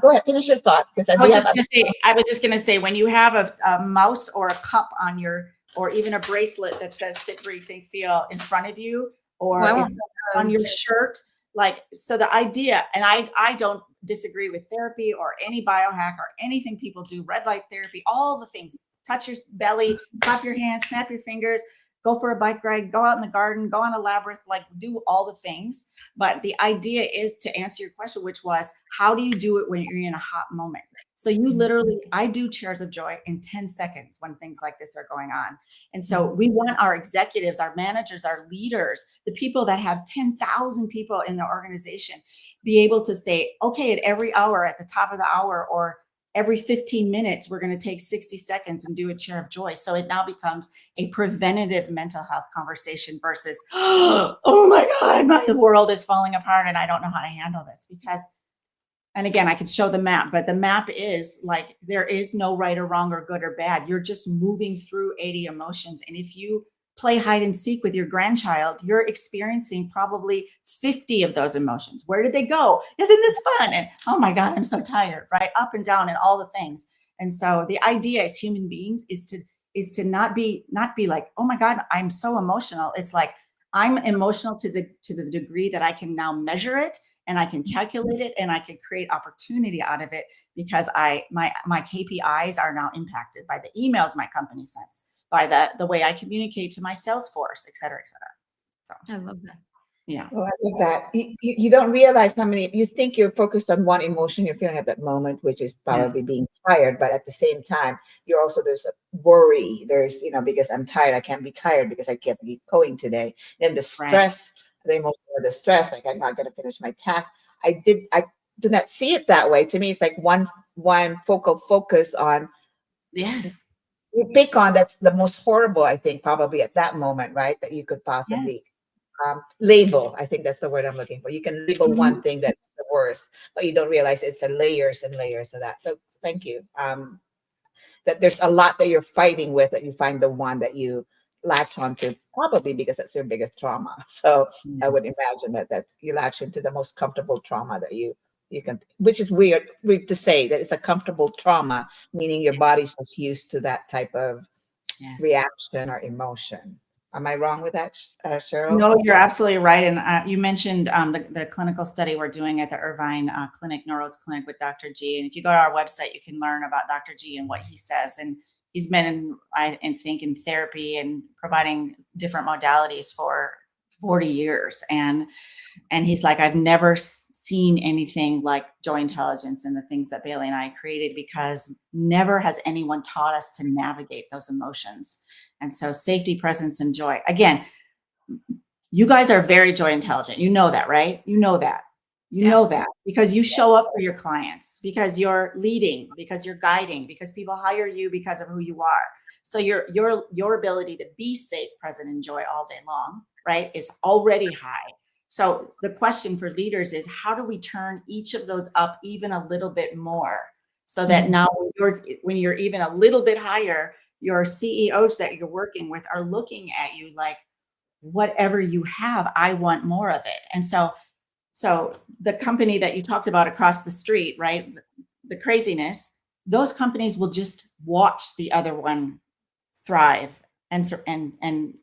B: go ahead, finish your thought, because
C: I was just gonna say, when you have a mouse or a cup on your, or even a bracelet that says sit, breathe, think, feel in front of you, or
A: Well, I want
C: it's on your shirt, like, so the idea, and I don't disagree with therapy or any biohack or anything people do, red light therapy, all the things, touch your belly, clap your hands, snap your fingers, go for a bike ride, go out in the garden, go on a labyrinth, like do all the things. But the idea is to answer your question, which was, how do you do it when you're in a hot moment? So you literally, I do chairs of joy in 10 seconds when things like this are going on. And so we want our executives, our managers, our leaders, the people that have 10,000 people in their organization, be able to say, okay, at every hour, at the top of the hour, or every 15 minutes, we're going to take 60 seconds and do a chair of joy. So it now becomes a preventative mental health conversation versus, oh my God, my world is falling apart and I don't know how to handle this. Because, and again, I could show the map, but the map is like, there is no right or wrong or good or bad. You're just moving through 80 emotions. And if you play hide and seek with your grandchild, you're experiencing probably 50 of those emotions. Where did they go? Isn't this fun? And oh my God, I'm so tired, right? Up and down and all the things. And so the idea as human beings is to not be like, oh my God, I'm so emotional. It's like, I'm emotional to the degree that I can now measure it and I can calculate it and I can create opportunity out of it, because my KPIs are now impacted by the emails my company sends, by the way I communicate to my sales force, et cetera, et cetera. So
A: I love that.
C: yeah.
B: Oh, I love that. You don't realize how many, you think you're focused on one emotion you're feeling at that moment, which is probably being tired, but at the same time, you're also, there's a worry. There's, because I'm tired, I can't be tired because I can't be going today. Then the stress, the emotion of the stress, like I'm not going to finish my task. I do not see it that way. To me, it's like one focal focus on.
C: Yes.
B: You pick on, that's the most horrible, I think, probably at that moment, right? That you could possibly label. I think that's the word I'm looking for. You can label one thing that's the worst, but you don't realize it's a layers and layers of that. So thank you. That there's a lot that you're fighting with, that you find the one that you latch onto, probably because that's your biggest trauma. So I would imagine that you latch into the most comfortable trauma that you can, which is weird to say that it's a comfortable trauma, meaning your body's just used to that type of reaction or emotion. Am I wrong with that, Sheryl?
C: No, you're absolutely right. And you mentioned the clinical study we're doing at the Irvine Clinic, Neuros Clinic with Dr. G. And if you go to our website, you can learn about Dr. G and what he says. And he's been in therapy and providing different modalities for 40 years. And he's like, I've never seen anything like Joy Intelligence and the things that Bailey and I created, because never has anyone taught us to navigate those emotions. And so safety, presence, and joy. Again, you guys are very joy intelligent. You know that, right? You know that. You know that because you show up for your clients, because you're leading, because you're guiding, because people hire you because of who you are. So your ability to be safe, present, and joy all day long, right, is already high. So the question for leaders is, how do we turn each of those up even a little bit more, so that now when you're even a little bit higher, your CEOs that you're working with are looking at you like, whatever you have, I want more of it. And so the company that you talked about across the street, right, the craziness, those companies will just watch the other one thrive and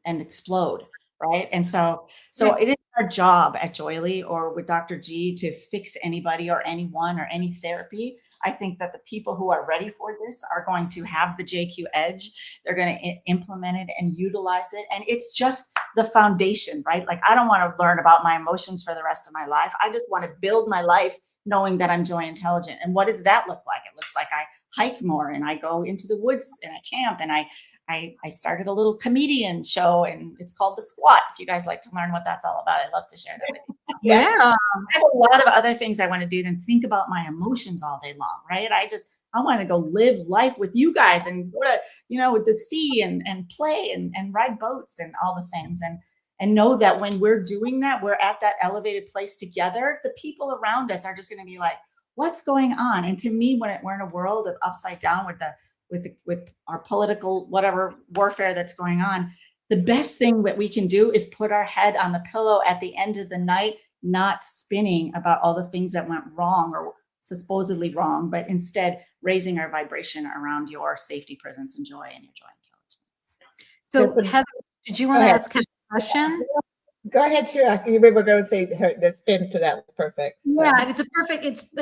C: explode, right? And so it is our job at JOYELY or with Dr. G to fix anybody or anyone or any therapy. I think that the people who are ready for this are going to have the JQ edge. They're going to implement it and utilize it. And it's just the foundation, right? Like, I don't want to learn about my emotions for the rest of my life. I just want to build my life knowing that I'm joy intelligent. And what does that look like? It looks like I hike more and I go into the woods and I camp, and I started a little comedian show, and it's called The Squat. If you guys like to learn what that's all about, I'd love to share that with you.
A: Yeah.
C: I have a lot of other things I want to do than think about my emotions all day long, right? I want to go live life with you guys and go to, with the sea and play and ride boats and all the things. And know that when we're doing that, we're at that elevated place together. The people around us are just going to be like, what's going on? And to me, when we're in a world of upside down with our political whatever warfare that's going on, the best thing that we can do is put our head on the pillow at the end of the night, not spinning about all the things that went wrong or supposedly wrong, but instead raising our vibration around your safety, presence, and joy and your joy intelligence.
A: So Heather, did you want to ask a question?
B: Go ahead, Sheryl. You were going to say the spin to that was perfect.
A: Yeah, it's a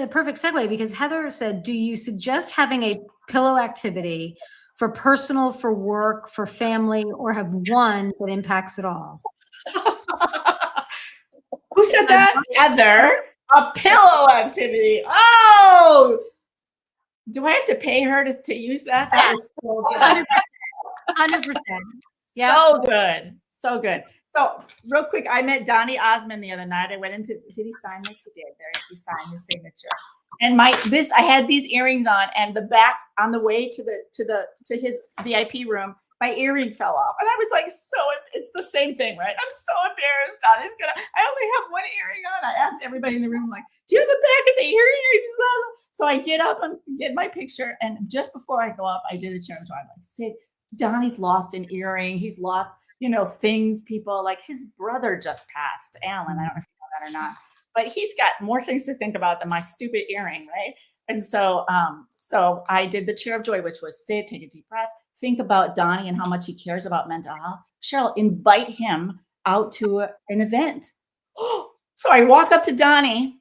A: perfect segue because Heather said, do you suggest having a pillow activity for personal, for work, for family, or have one that impacts it all?
C: Who said that? Heather. A pillow activity. Oh, do I have to pay her to use that? That was so good.
A: 100%. Yeah.
C: So good. So good. So real quick, I met Donnie Osmond the other night. I went into, did he sign this? He did. There, he signed his signature. And I had these earrings on, and the back on the way to his VIP room, my earring fell off. And I was like, it's the same thing, right? I'm so embarrassed. I only have one earring on. I asked everybody in the room, like, do you have a back of the earring? So I get up and get my picture. And just before I go up, I did a chair. So I'm like, Sid, Donnie's lost an earring. He's lost, things, people, like his brother just passed, Alan. I don't know if you know that or not, but he's got more things to think about than my stupid earring, right? And so I did the chair of joy, which was sit, take a deep breath, think about Donnie and how much he cares about mental health. Sheryl, invite him out to an event. So I walk up to Donnie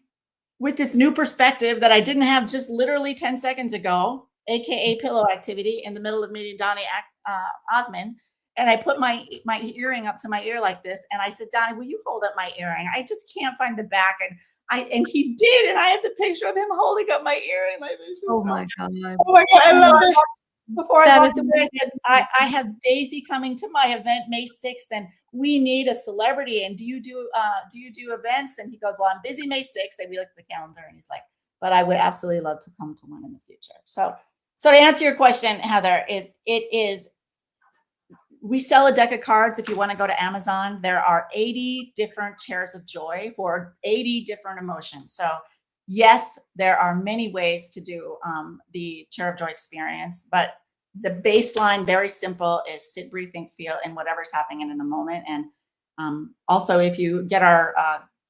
C: with this new perspective that I didn't have just literally 10 seconds ago, AKA pillow activity, in the middle of meeting Donnie Osmond. And I put my earring up to my ear like this. And I said, Donnie, will you hold up my earring? I just can't find the back. And he did. And I have the picture of him holding up my earring like this.
A: Oh my God.
B: Oh my God, I love it.
C: Before I walked away, I said, I have Daisy coming to my event May 6th, and we need a celebrity. And do you do events? And he goes, well, I'm busy May 6th. And we looked at the calendar, and he's like, but I would absolutely love to come to one in the future. So to answer your question, Heather, it is, we sell a deck of cards. If you want to go to Amazon, there are 80 different chairs of joy for 80 different emotions. So yes, there are many ways to do the chair of joy experience, but the baseline, very simple, is sit, breathe, think, feel, and whatever's happening in the moment. And also, if you get our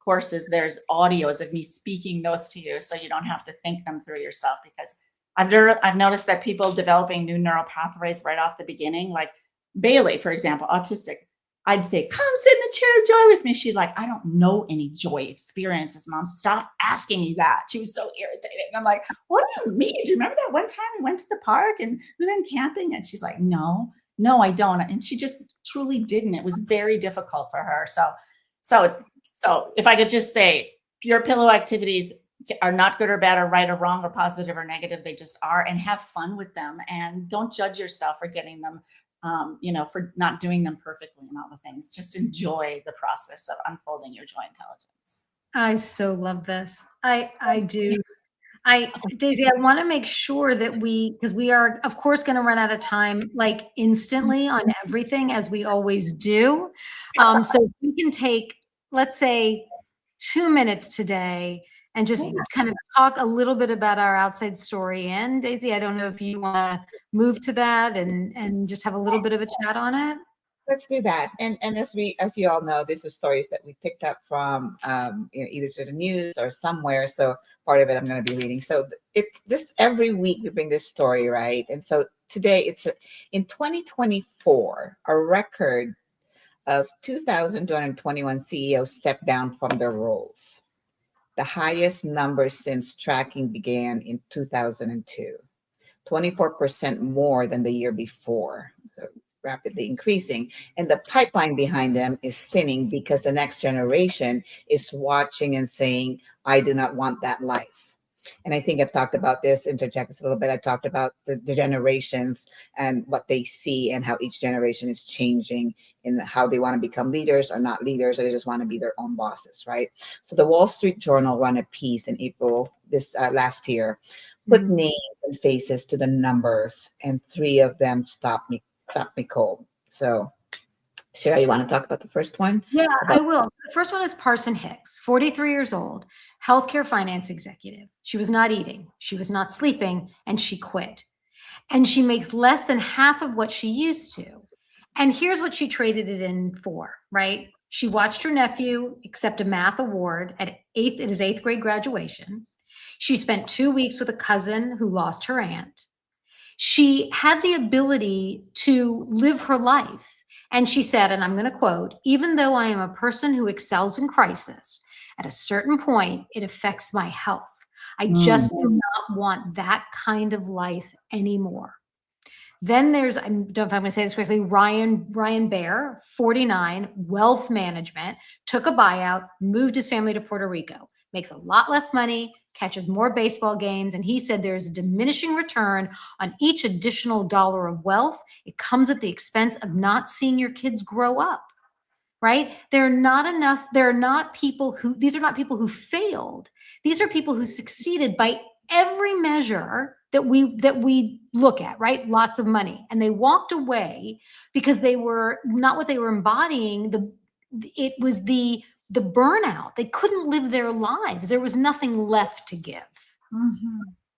C: courses, there's audios of me speaking those to you, so you don't have to think them through yourself. Because I've noticed that people developing new neural pathways right off the beginning, like Bailey, for example, autistic, I'd say, come sit in the chair of joy with me. She'd like, I don't know any joy experiences, Mom. Stop asking me that. She was so irritated. And I'm like, what do you mean? Do you remember that one time we went to the park and we went camping? And she's like, no, I don't. And she just truly didn't. It was very difficult for her. So if I could just say, your pillow activities are not good or bad or right or wrong or positive or negative. They just are, and have fun with them. And don't judge yourself for getting them, for not doing them perfectly and all the things. Just enjoy the process of unfolding your joy intelligence.
A: I so love this. I do. Daisy, I want to make sure that because we are, of course, going to run out of time, like instantly on everything, as we always do. So if we can take, let's say, 2 minutes today and just kind of talk a little bit about our outside story. And Daisy, I don't know if you want to move to that and just have a little bit of a chat on it.
B: Let's do that. And as you all know, this is stories that we picked up from either to the news or somewhere. So part of it I'm going to be reading. So this every week we bring this story, right? And so today it's in 2024, a record of 2,221 CEOs stepped down from their roles, the highest number since tracking began in 2002, 24% more than the year before. So rapidly increasing, and the pipeline behind them is thinning because the next generation is watching and saying, I do not want that life. And I think I've talked about this, interject this a little bit. I talked about the generations and what they see and how each generation is changing in how they want to become leaders or not leaders, or they just want to be their own bosses, right? So the Wall Street Journal ran a piece in April last year, put names and faces to the numbers, and 3 of them stopped me cold. So Sarah, you want to talk about the first one?
A: Yeah, I
B: About
A: will. The first one is Parson Hicks, 43 years old, healthcare finance executive. She was not eating, she was not sleeping, and she quit. And she makes less than half of what she used to. And here's what she traded it in for, right? She watched her nephew accept a math award at his eighth grade graduation. She spent 2 weeks with a cousin who lost her aunt. She had the ability to live her life. And she said, and I'm going to quote, even though I am a person who excels in crisis, at a certain point, it affects my health. I just do not want that kind of life anymore. Then there's, I don't know if I'm going to say this correctly, Ryan Bear, 49, wealth management, took a buyout, moved his family to Puerto Rico, makes a lot less money, catches more baseball games. And he said there's a diminishing return on each additional dollar of wealth. It comes at the expense of not seeing your kids grow up, right? These are not people who failed. These are people who succeeded by every measure that we look at, right? Lots of money. And they walked away because they were not what they were embodying. It was the burnout. They couldn't live their lives. There was nothing left to give.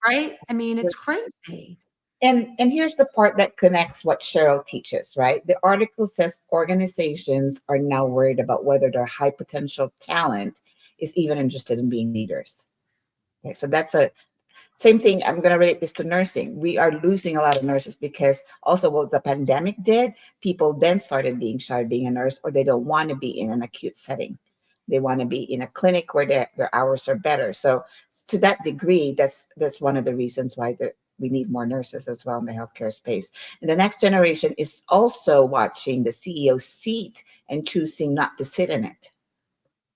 A: Right? I mean, it's crazy.
B: And here's the part that connects what Sheryl teaches, right? The article says organizations are now worried about whether their high potential talent is even interested in being leaders. Okay, so that's a same thing. I'm going to relate this to nursing. We are losing a lot of nurses because also what the pandemic did, people then started being shy of being a nurse, or they don't want to be in an acute setting. They want to be in a clinic where their hours are better. So to that degree, that's one of the reasons why we need more nurses as well in the healthcare space. And the next generation is also watching the CEO seat and choosing not to sit in it.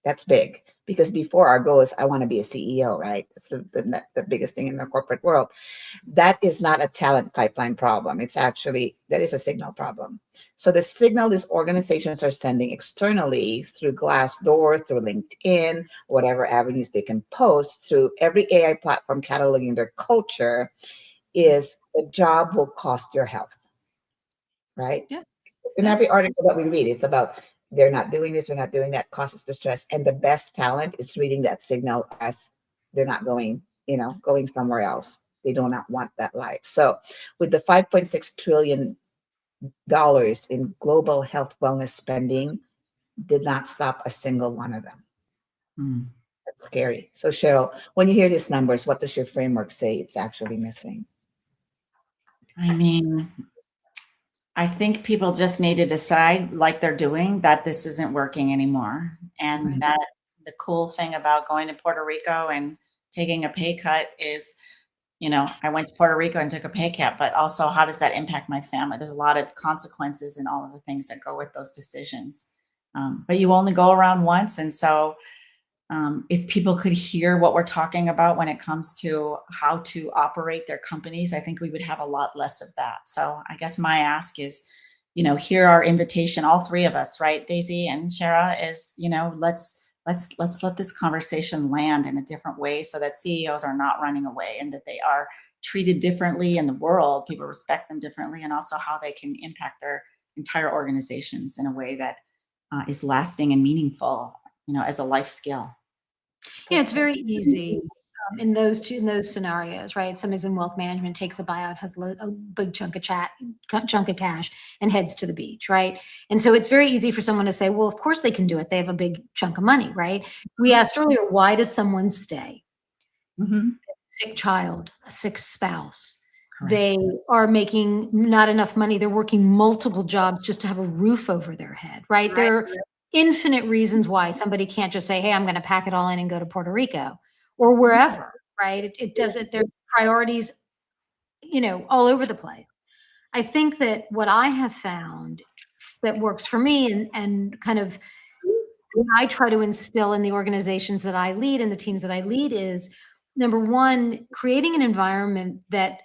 B: That's big, because before our goal is I want to be a CEO, right? That's the biggest thing in the corporate world. That is not a talent pipeline problem. It's actually, that is a signal problem. So the signal these organizations are sending externally through Glassdoor, through LinkedIn, whatever avenues they can post, through every AI platform cataloging their culture, is the job will cost your health, right?
A: Yeah.
B: In every article that we read, it's about they're not doing this, they're not doing that, causes distress. And the best talent is reading that signal as they're not going, going somewhere else. They do not want that life. So with the $5.6 trillion in global health wellness spending, did not stop a single one of them. That's scary. So Sheryl, when you hear these numbers, what does your framework say it's actually missing?
C: I mean, I think people just need to decide, like they're doing, that this isn't working anymore. And that the cool thing about going to Puerto Rico and taking a pay cut is, I went to Puerto Rico and took a pay cut, but also how does that impact my family? There's a lot of consequences and all of the things that go with those decisions. But you only go around once. And so if people could hear what we're talking about when it comes to how to operate their companies, I think we would have a lot less of that. So I guess my ask is, hear our invitation, all three of us, right? Daisy and Shara, is, let's let this conversation land in a different way so that CEOs are not running away and that they are treated differently in the world. People respect them differently, and also how they can impact their entire organizations in a way that is lasting and meaningful, as a life skill.
A: Yeah, it's very easy in those scenarios, right? Somebody's in wealth management, takes a buyout, has a big chunk of cash, and heads to the beach, right? And so it's very easy for someone to say, well, of course they can do it. They have a big chunk of money, right? We asked earlier, why does someone stay? A sick child, a sick spouse. Correct. They are making not enough money. They're working multiple jobs just to have a roof over their head, right? There are infinite reasons why somebody can't just say, hey, I'm going to pack it all in and go to Puerto Rico or wherever, right? It doesn't, there's priorities, all over the place. I think that what I have found that works for me and kind of what I try to instill in the organizations that I lead and the teams that I lead is, number one, creating an environment that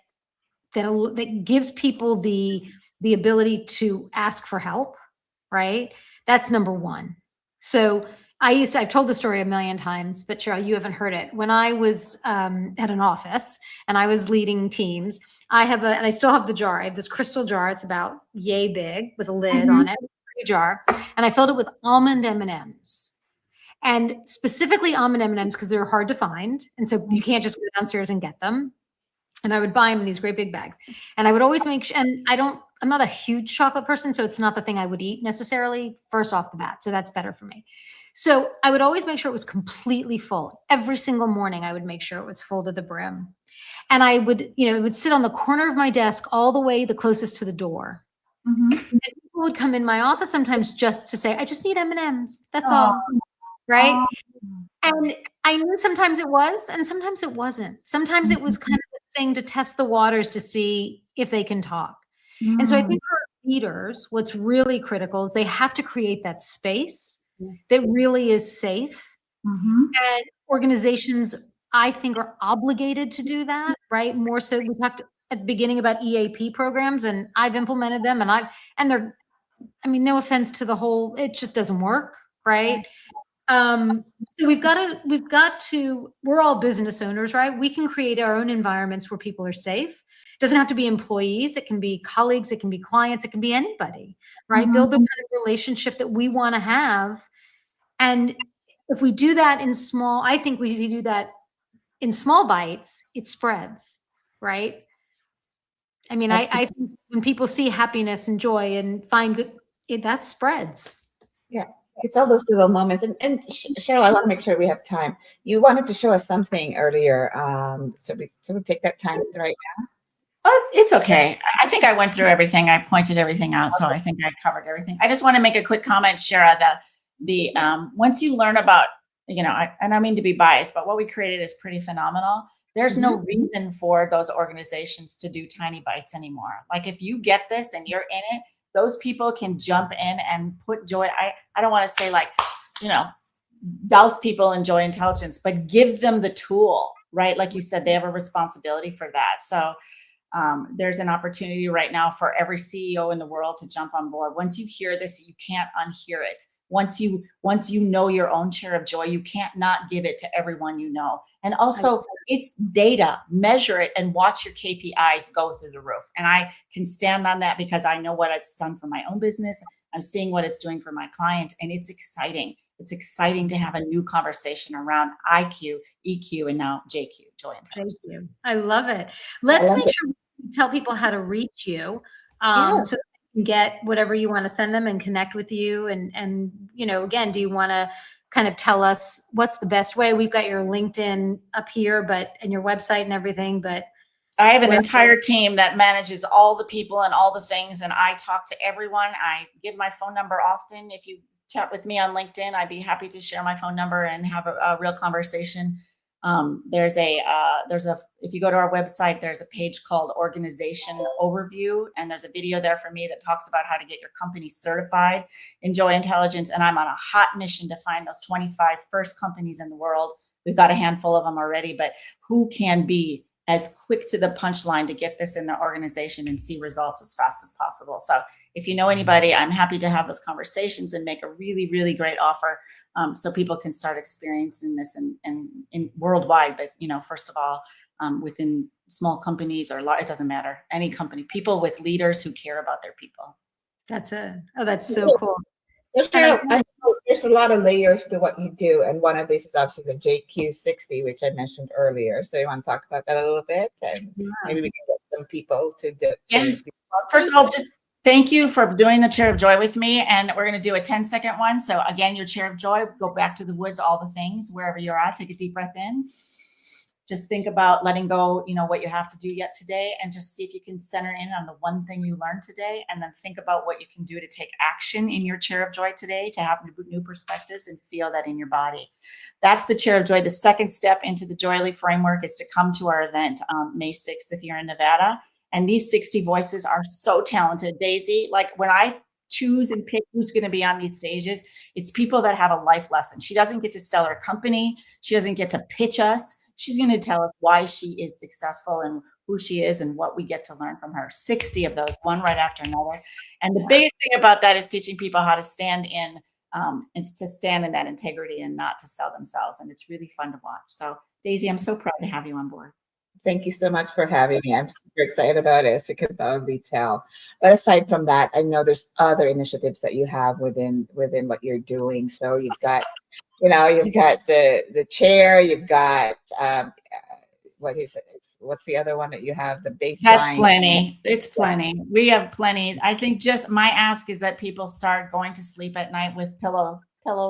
A: gives people the ability to ask for help, right? That's number one. So I've told the story a million times, but Sheryl, you haven't heard it. When I was at an office and I was leading teams, and I still have the jar. I have this crystal jar. It's about yay big with a lid on it, jar, and I filled it with almond M&Ms. And specifically almond M&Ms because they're hard to find. And so you can't just go downstairs and get them. And I would buy them in these great big bags. And I would always make sure, and I'm not a huge chocolate person, so it's not the thing I would eat necessarily first off the bat. So that's better for me. So I would always make sure it was completely full. Every single morning, I would make sure it was full to the brim. And I would, it would sit on the corner of my desk all the way the closest to the door.
C: Mhm.
A: And people would come in my office sometimes just to say, I just need M&Ms. That's all. Right. And I knew sometimes it was, and sometimes it wasn't. Sometimes it was kind of a thing to test the waters to see if they can talk. And so I think for leaders, what's really critical is they have to create that space that really is safe. And organizations, I think, are obligated to do that, right? More so, we talked at the beginning about EAP programs, and I've implemented them, and they're, I mean, no offense to the whole, it just doesn't work, right? So we've got to, we're all business owners, right? We can create our own environments where people are safe. It doesn't have to be employees. It can be colleagues. It can be clients. It can be anybody, right? Build the kind of relationship that we want to have. And if we do that in small, I think if we do that in small bites, it spreads, right? I mean, I think when people see happiness and joy and find good, that spreads.
B: Yeah. It's all those little moments. And Cheryl, I want to make sure we have time. You wanted to show us something earlier. So we take that time right now.
C: Oh, it's okay. I think I went through everything. I pointed everything out. So I think I covered everything. I just want to make a quick comment, Shara, that once you learn about, and I mean to be biased, but what we created is pretty phenomenal. There's no reason for those organizations to do tiny bites anymore. Like if you get this and you're in it, those people can jump in and put joy. I don't want to say douse people in joy intelligence, but give them the tool, right? Like you said, they have a responsibility for that. So there's an opportunity right now for every CEO in the world to jump on board. Once you hear this, you can't unhear it. Once you know your own share of joy, you can't not give it to everyone you know. And also it's data, measure it and watch your KPIs go through the roof. And I can stand on that because I know what it's done for my own business. I'm seeing what it's doing for my clients, and it's exciting. It's exciting to have a new conversation around IQ, EQ, and now JQ, joy intelligence.
A: Thank you. I love it. Let's make sure we tell people how to reach you. So they can get whatever you want to send them and connect with you. And again, do you want to kind of tell us what's the best way? We've got your LinkedIn up here, and your website and everything, but
C: I have an entire team that manages all the people and all the things. And I talk to everyone. I give my phone number often. If you chat with me on LinkedIn, I'd be happy to share my phone number and have a real conversation. If you go to our website, there's a page called Organization Overview, and there's a video there for me that talks about how to get your company certified in Joy Intelligence. And I'm on a hot mission to find those 25 first companies in the world. We've got a handful of them already, but who can be as quick to the punchline to get this in their organization and see results as fast as possible. So if you know anybody, I'm happy to have those conversations and make a really, really great offer so people can start experiencing this in worldwide. But, first of all, within small companies or large, it doesn't matter, any company, people with leaders who care about their people.
A: That's it. Oh, that's so cool.
B: Cheryl, I know there's a lot of layers to what you do. And one of these is obviously the JQ60, which I mentioned earlier. So you want to talk about that a little bit? And maybe we can get some people to do.
C: Yes. First of all, just thank you for doing the Chair of Joy with me. And we're going to do a 10-second one. So again, your Chair of Joy, go back to the woods, all the things, wherever you're at, take a deep breath in. Just think about letting go, what you have to do yet today, and just see if you can center in on the one thing you learned today, and then think about what you can do to take action in your Chair of Joy today to have new perspectives and feel that in your body. That's the Chair of Joy. The second step into the JOYELY framework is to come to our event May 6th if you're in Nevada. And these 60 voices are so talented. Daisy, like when I choose and pick who's going to be on these stages, it's people that have a life lesson. She doesn't get to sell her company. She doesn't get to pitch us. She's going to tell us why she is successful and who she is and what we get to learn from her. 60 of those, one right after another. And the biggest thing about that is teaching people how to stand in that integrity and not to sell themselves. And it's really fun to watch. So Daisy, I'm so proud to have you on board.
B: Thank you so much for having me. I'm super excited about it, as you can probably tell. But aside from that, I know there's other initiatives that you have within what you're doing. So you've got, you've got the chair, you've got what is it? What's the other one that you have? The
C: That's
B: baseline.
C: plenty. It's plenty. We have plenty. I think just my ask is that people start going to sleep at night with pillow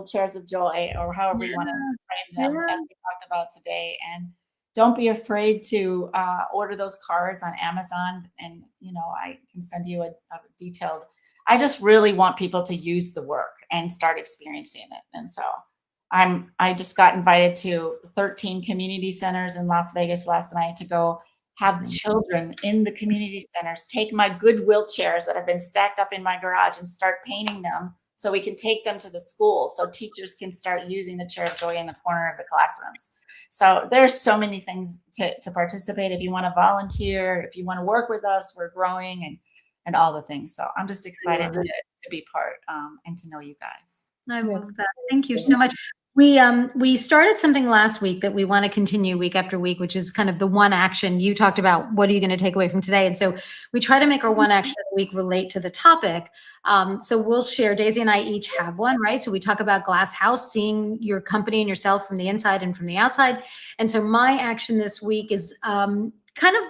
C: chairs of joy, or however you want to frame them,
A: Yeah.
C: as we talked about today. And don't be afraid to order those cards on Amazon. And I can send you a detailed. I just really want people to use the work and start experiencing it. And so I just got invited to 13 community centers in Las Vegas last night to go have children in the community centers take my Goodwill chairs that have been stacked up in my garage and start painting them so we can take them to the school so teachers can start using the chair of joy in the corner of the classrooms. So there's so many things to participate. If you want to volunteer, if you want to work with us, we're growing and all the things. So I'm just excited to be part and to know you guys.
A: I love that. Thank you so much. We started something last week that we want to continue week after week, which is kind of the one action you talked about. What are you going to take away from today? And so we try to make our one action of the week relate to the topic. So we'll share. Daisy and I each have one, right? So we talk about glass house, seeing your company and yourself from the inside and from the outside. And so my action this week is kind of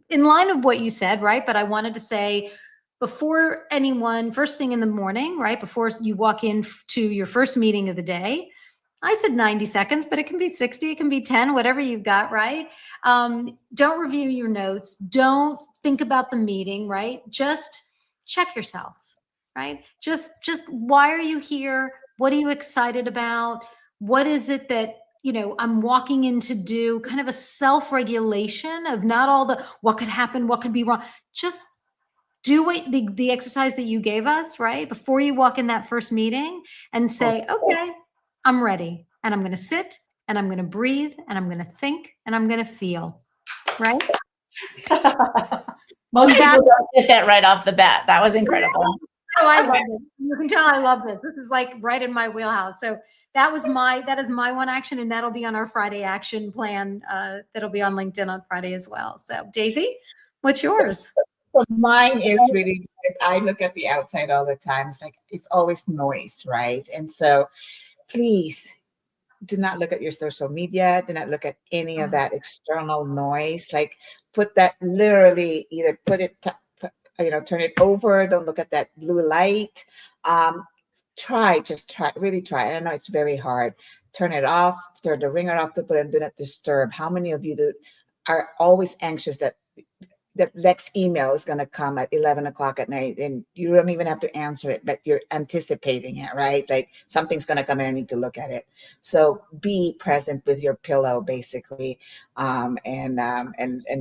A: in line of what you said, right? But I wanted to say, before anyone, first thing in the morning, right? Before you walk in to your first meeting of the day, I said 90 seconds, but it can be 60, it can be 10, whatever you've got, right? Don't review your notes. Don't think about the meeting, right? Just check yourself, right? Just why are you here? What are you excited about? What is it that, I'm walking in to do? Kind of a self-regulation of not all the, what could happen, what could be wrong. Just do what the exercise that you gave us, right? Before you walk in that first meeting and say, okay, I'm ready. And I'm going to sit and I'm going to breathe and I'm going to think and I'm going to feel, right?
C: Most people don't get that right off the bat. That was incredible.
A: Oh, I love it. You can tell I love this. This is like right in my wheelhouse. So that is my one action, and that'll be on our Friday action plan. That'll be on LinkedIn on Friday as well. So Daisy, what's yours?
B: So mine is really, because I look at the outside all the time. It's like, it's always noise, right? And so please do not look at your social media. Do not look at any of that external noise. Like, put that, literally, either put it, turn it over. Don't look at that blue light. Just try, really try. I know it's very hard. Turn it off, turn the ringer off to put it, do not disturb. How many of you are always anxious that next email is going to come at 11 o'clock at night and you don't even have to answer it, but you're anticipating it, right? Like, something's going to come and I need to look at it. So be present with your pillow, basically, and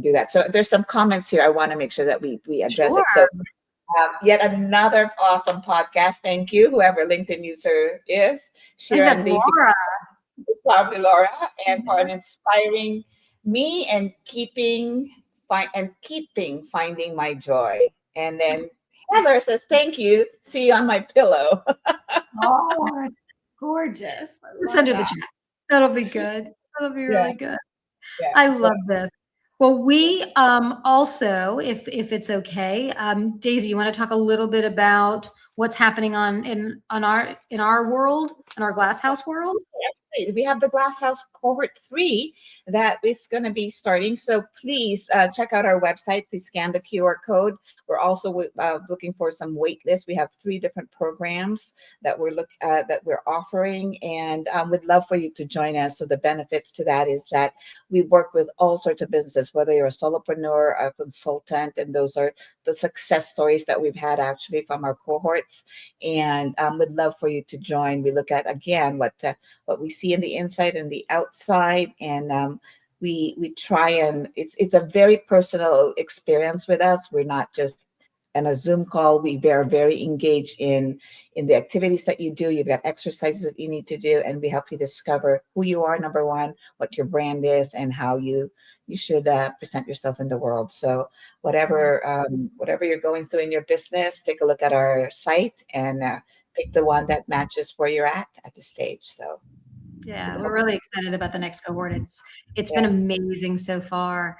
B: do that. So there's some comments here. I want to make sure that we address it. So yet another awesome podcast. Thank you, whoever LinkedIn user is.
A: Sheryl and Daisy. Laura.
B: Probably Laura, and for inspiring me and keeping finding my joy. And then Heather says, thank you. See you on my pillow.
C: Oh, that's gorgeous.
A: It's under the chat. That'll be good. That'll be really good.
B: Yeah,
A: I love this. Well, we also, if it's okay, Daisy, you want to talk a little bit about what's happening in our world, in our glass house world?
B: Absolutely. We have the Glass House Cohort 3 that is going to be starting. So please check out our website. Please scan the QR code. We're also looking for some wait lists. We have 3 different programs that we're offering, and we'd love for you to join us. So the benefits to that is that we work with all sorts of businesses, whether you're a solopreneur, a consultant, and those are the success stories that we've had actually from our cohorts. And we'd love for you to join. We look at, again, what we see in the inside and the outside, and we try, and it's a very personal experience with us. We're not just in a Zoom call. We are very engaged in the activities that you do. You've got exercises that you need to do, and we help you discover who you are, number one, what your brand is, and how you should present yourself in the world. So whatever you're going through in your business, take a look at our site and pick the one that matches where you're at the stage. So
A: yeah, we're really excited about the next cohort. It's been amazing so far.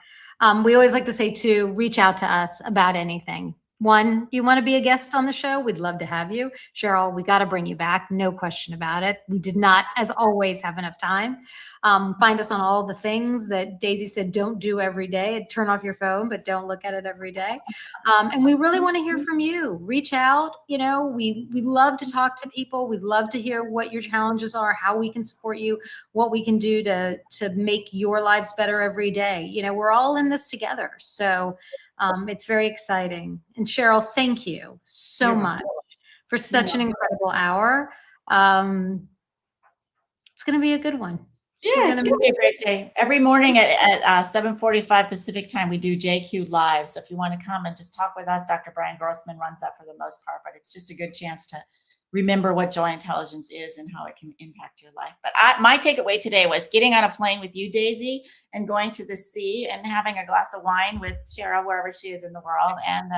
A: We always like to say too, reach out to us about anything. One, you want to be a guest on the show? We'd love to have you. Sheryl, we got to bring you back. No question about it. We did not, as always, have enough time. Find us on all the things that Daisy said don't do every day. Turn off your phone, but don't look at it every day. And we really want to hear from you. Reach out. You know, we love to talk to people. We'd love to hear what your challenges are, how we can support you, what we can do to make your lives better every day. You know, we're all in this together. So it's very exciting. And Sheryl, thank you so much for such an incredible hour. It's going to be a good one.
C: Yeah, it's going to be a great day. Every morning at 7:45 Pacific time, we do JQ Live. So if you want to come and just talk with us, Dr. Brian Grossman runs that for the most part, but it's just a good chance to remember what joy intelligence is and how it can impact your life. But my takeaway today was getting on a plane with you, Daisy, and going to the sea and having a glass of wine with Sheryl, wherever she is in the world, and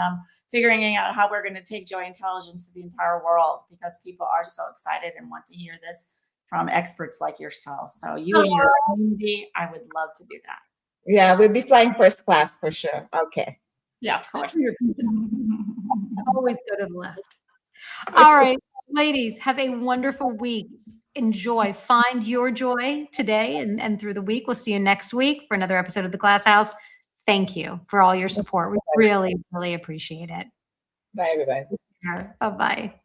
C: figuring out how we're going to take joy intelligence to the entire world, because people are so excited and want to hear this from experts like yourself. So you and your community, I would love to do that.
B: Yeah, we'll be flying first class for sure. Okay.
C: Yeah, of course.
A: Always go to the left. All right. Ladies, have a wonderful week. Enjoy. Find your joy today and through the week. We'll see you next week for another episode of The Glass House. Thank you for all your support. We really, really appreciate it.
B: Bye, everybody.
A: Bye-bye.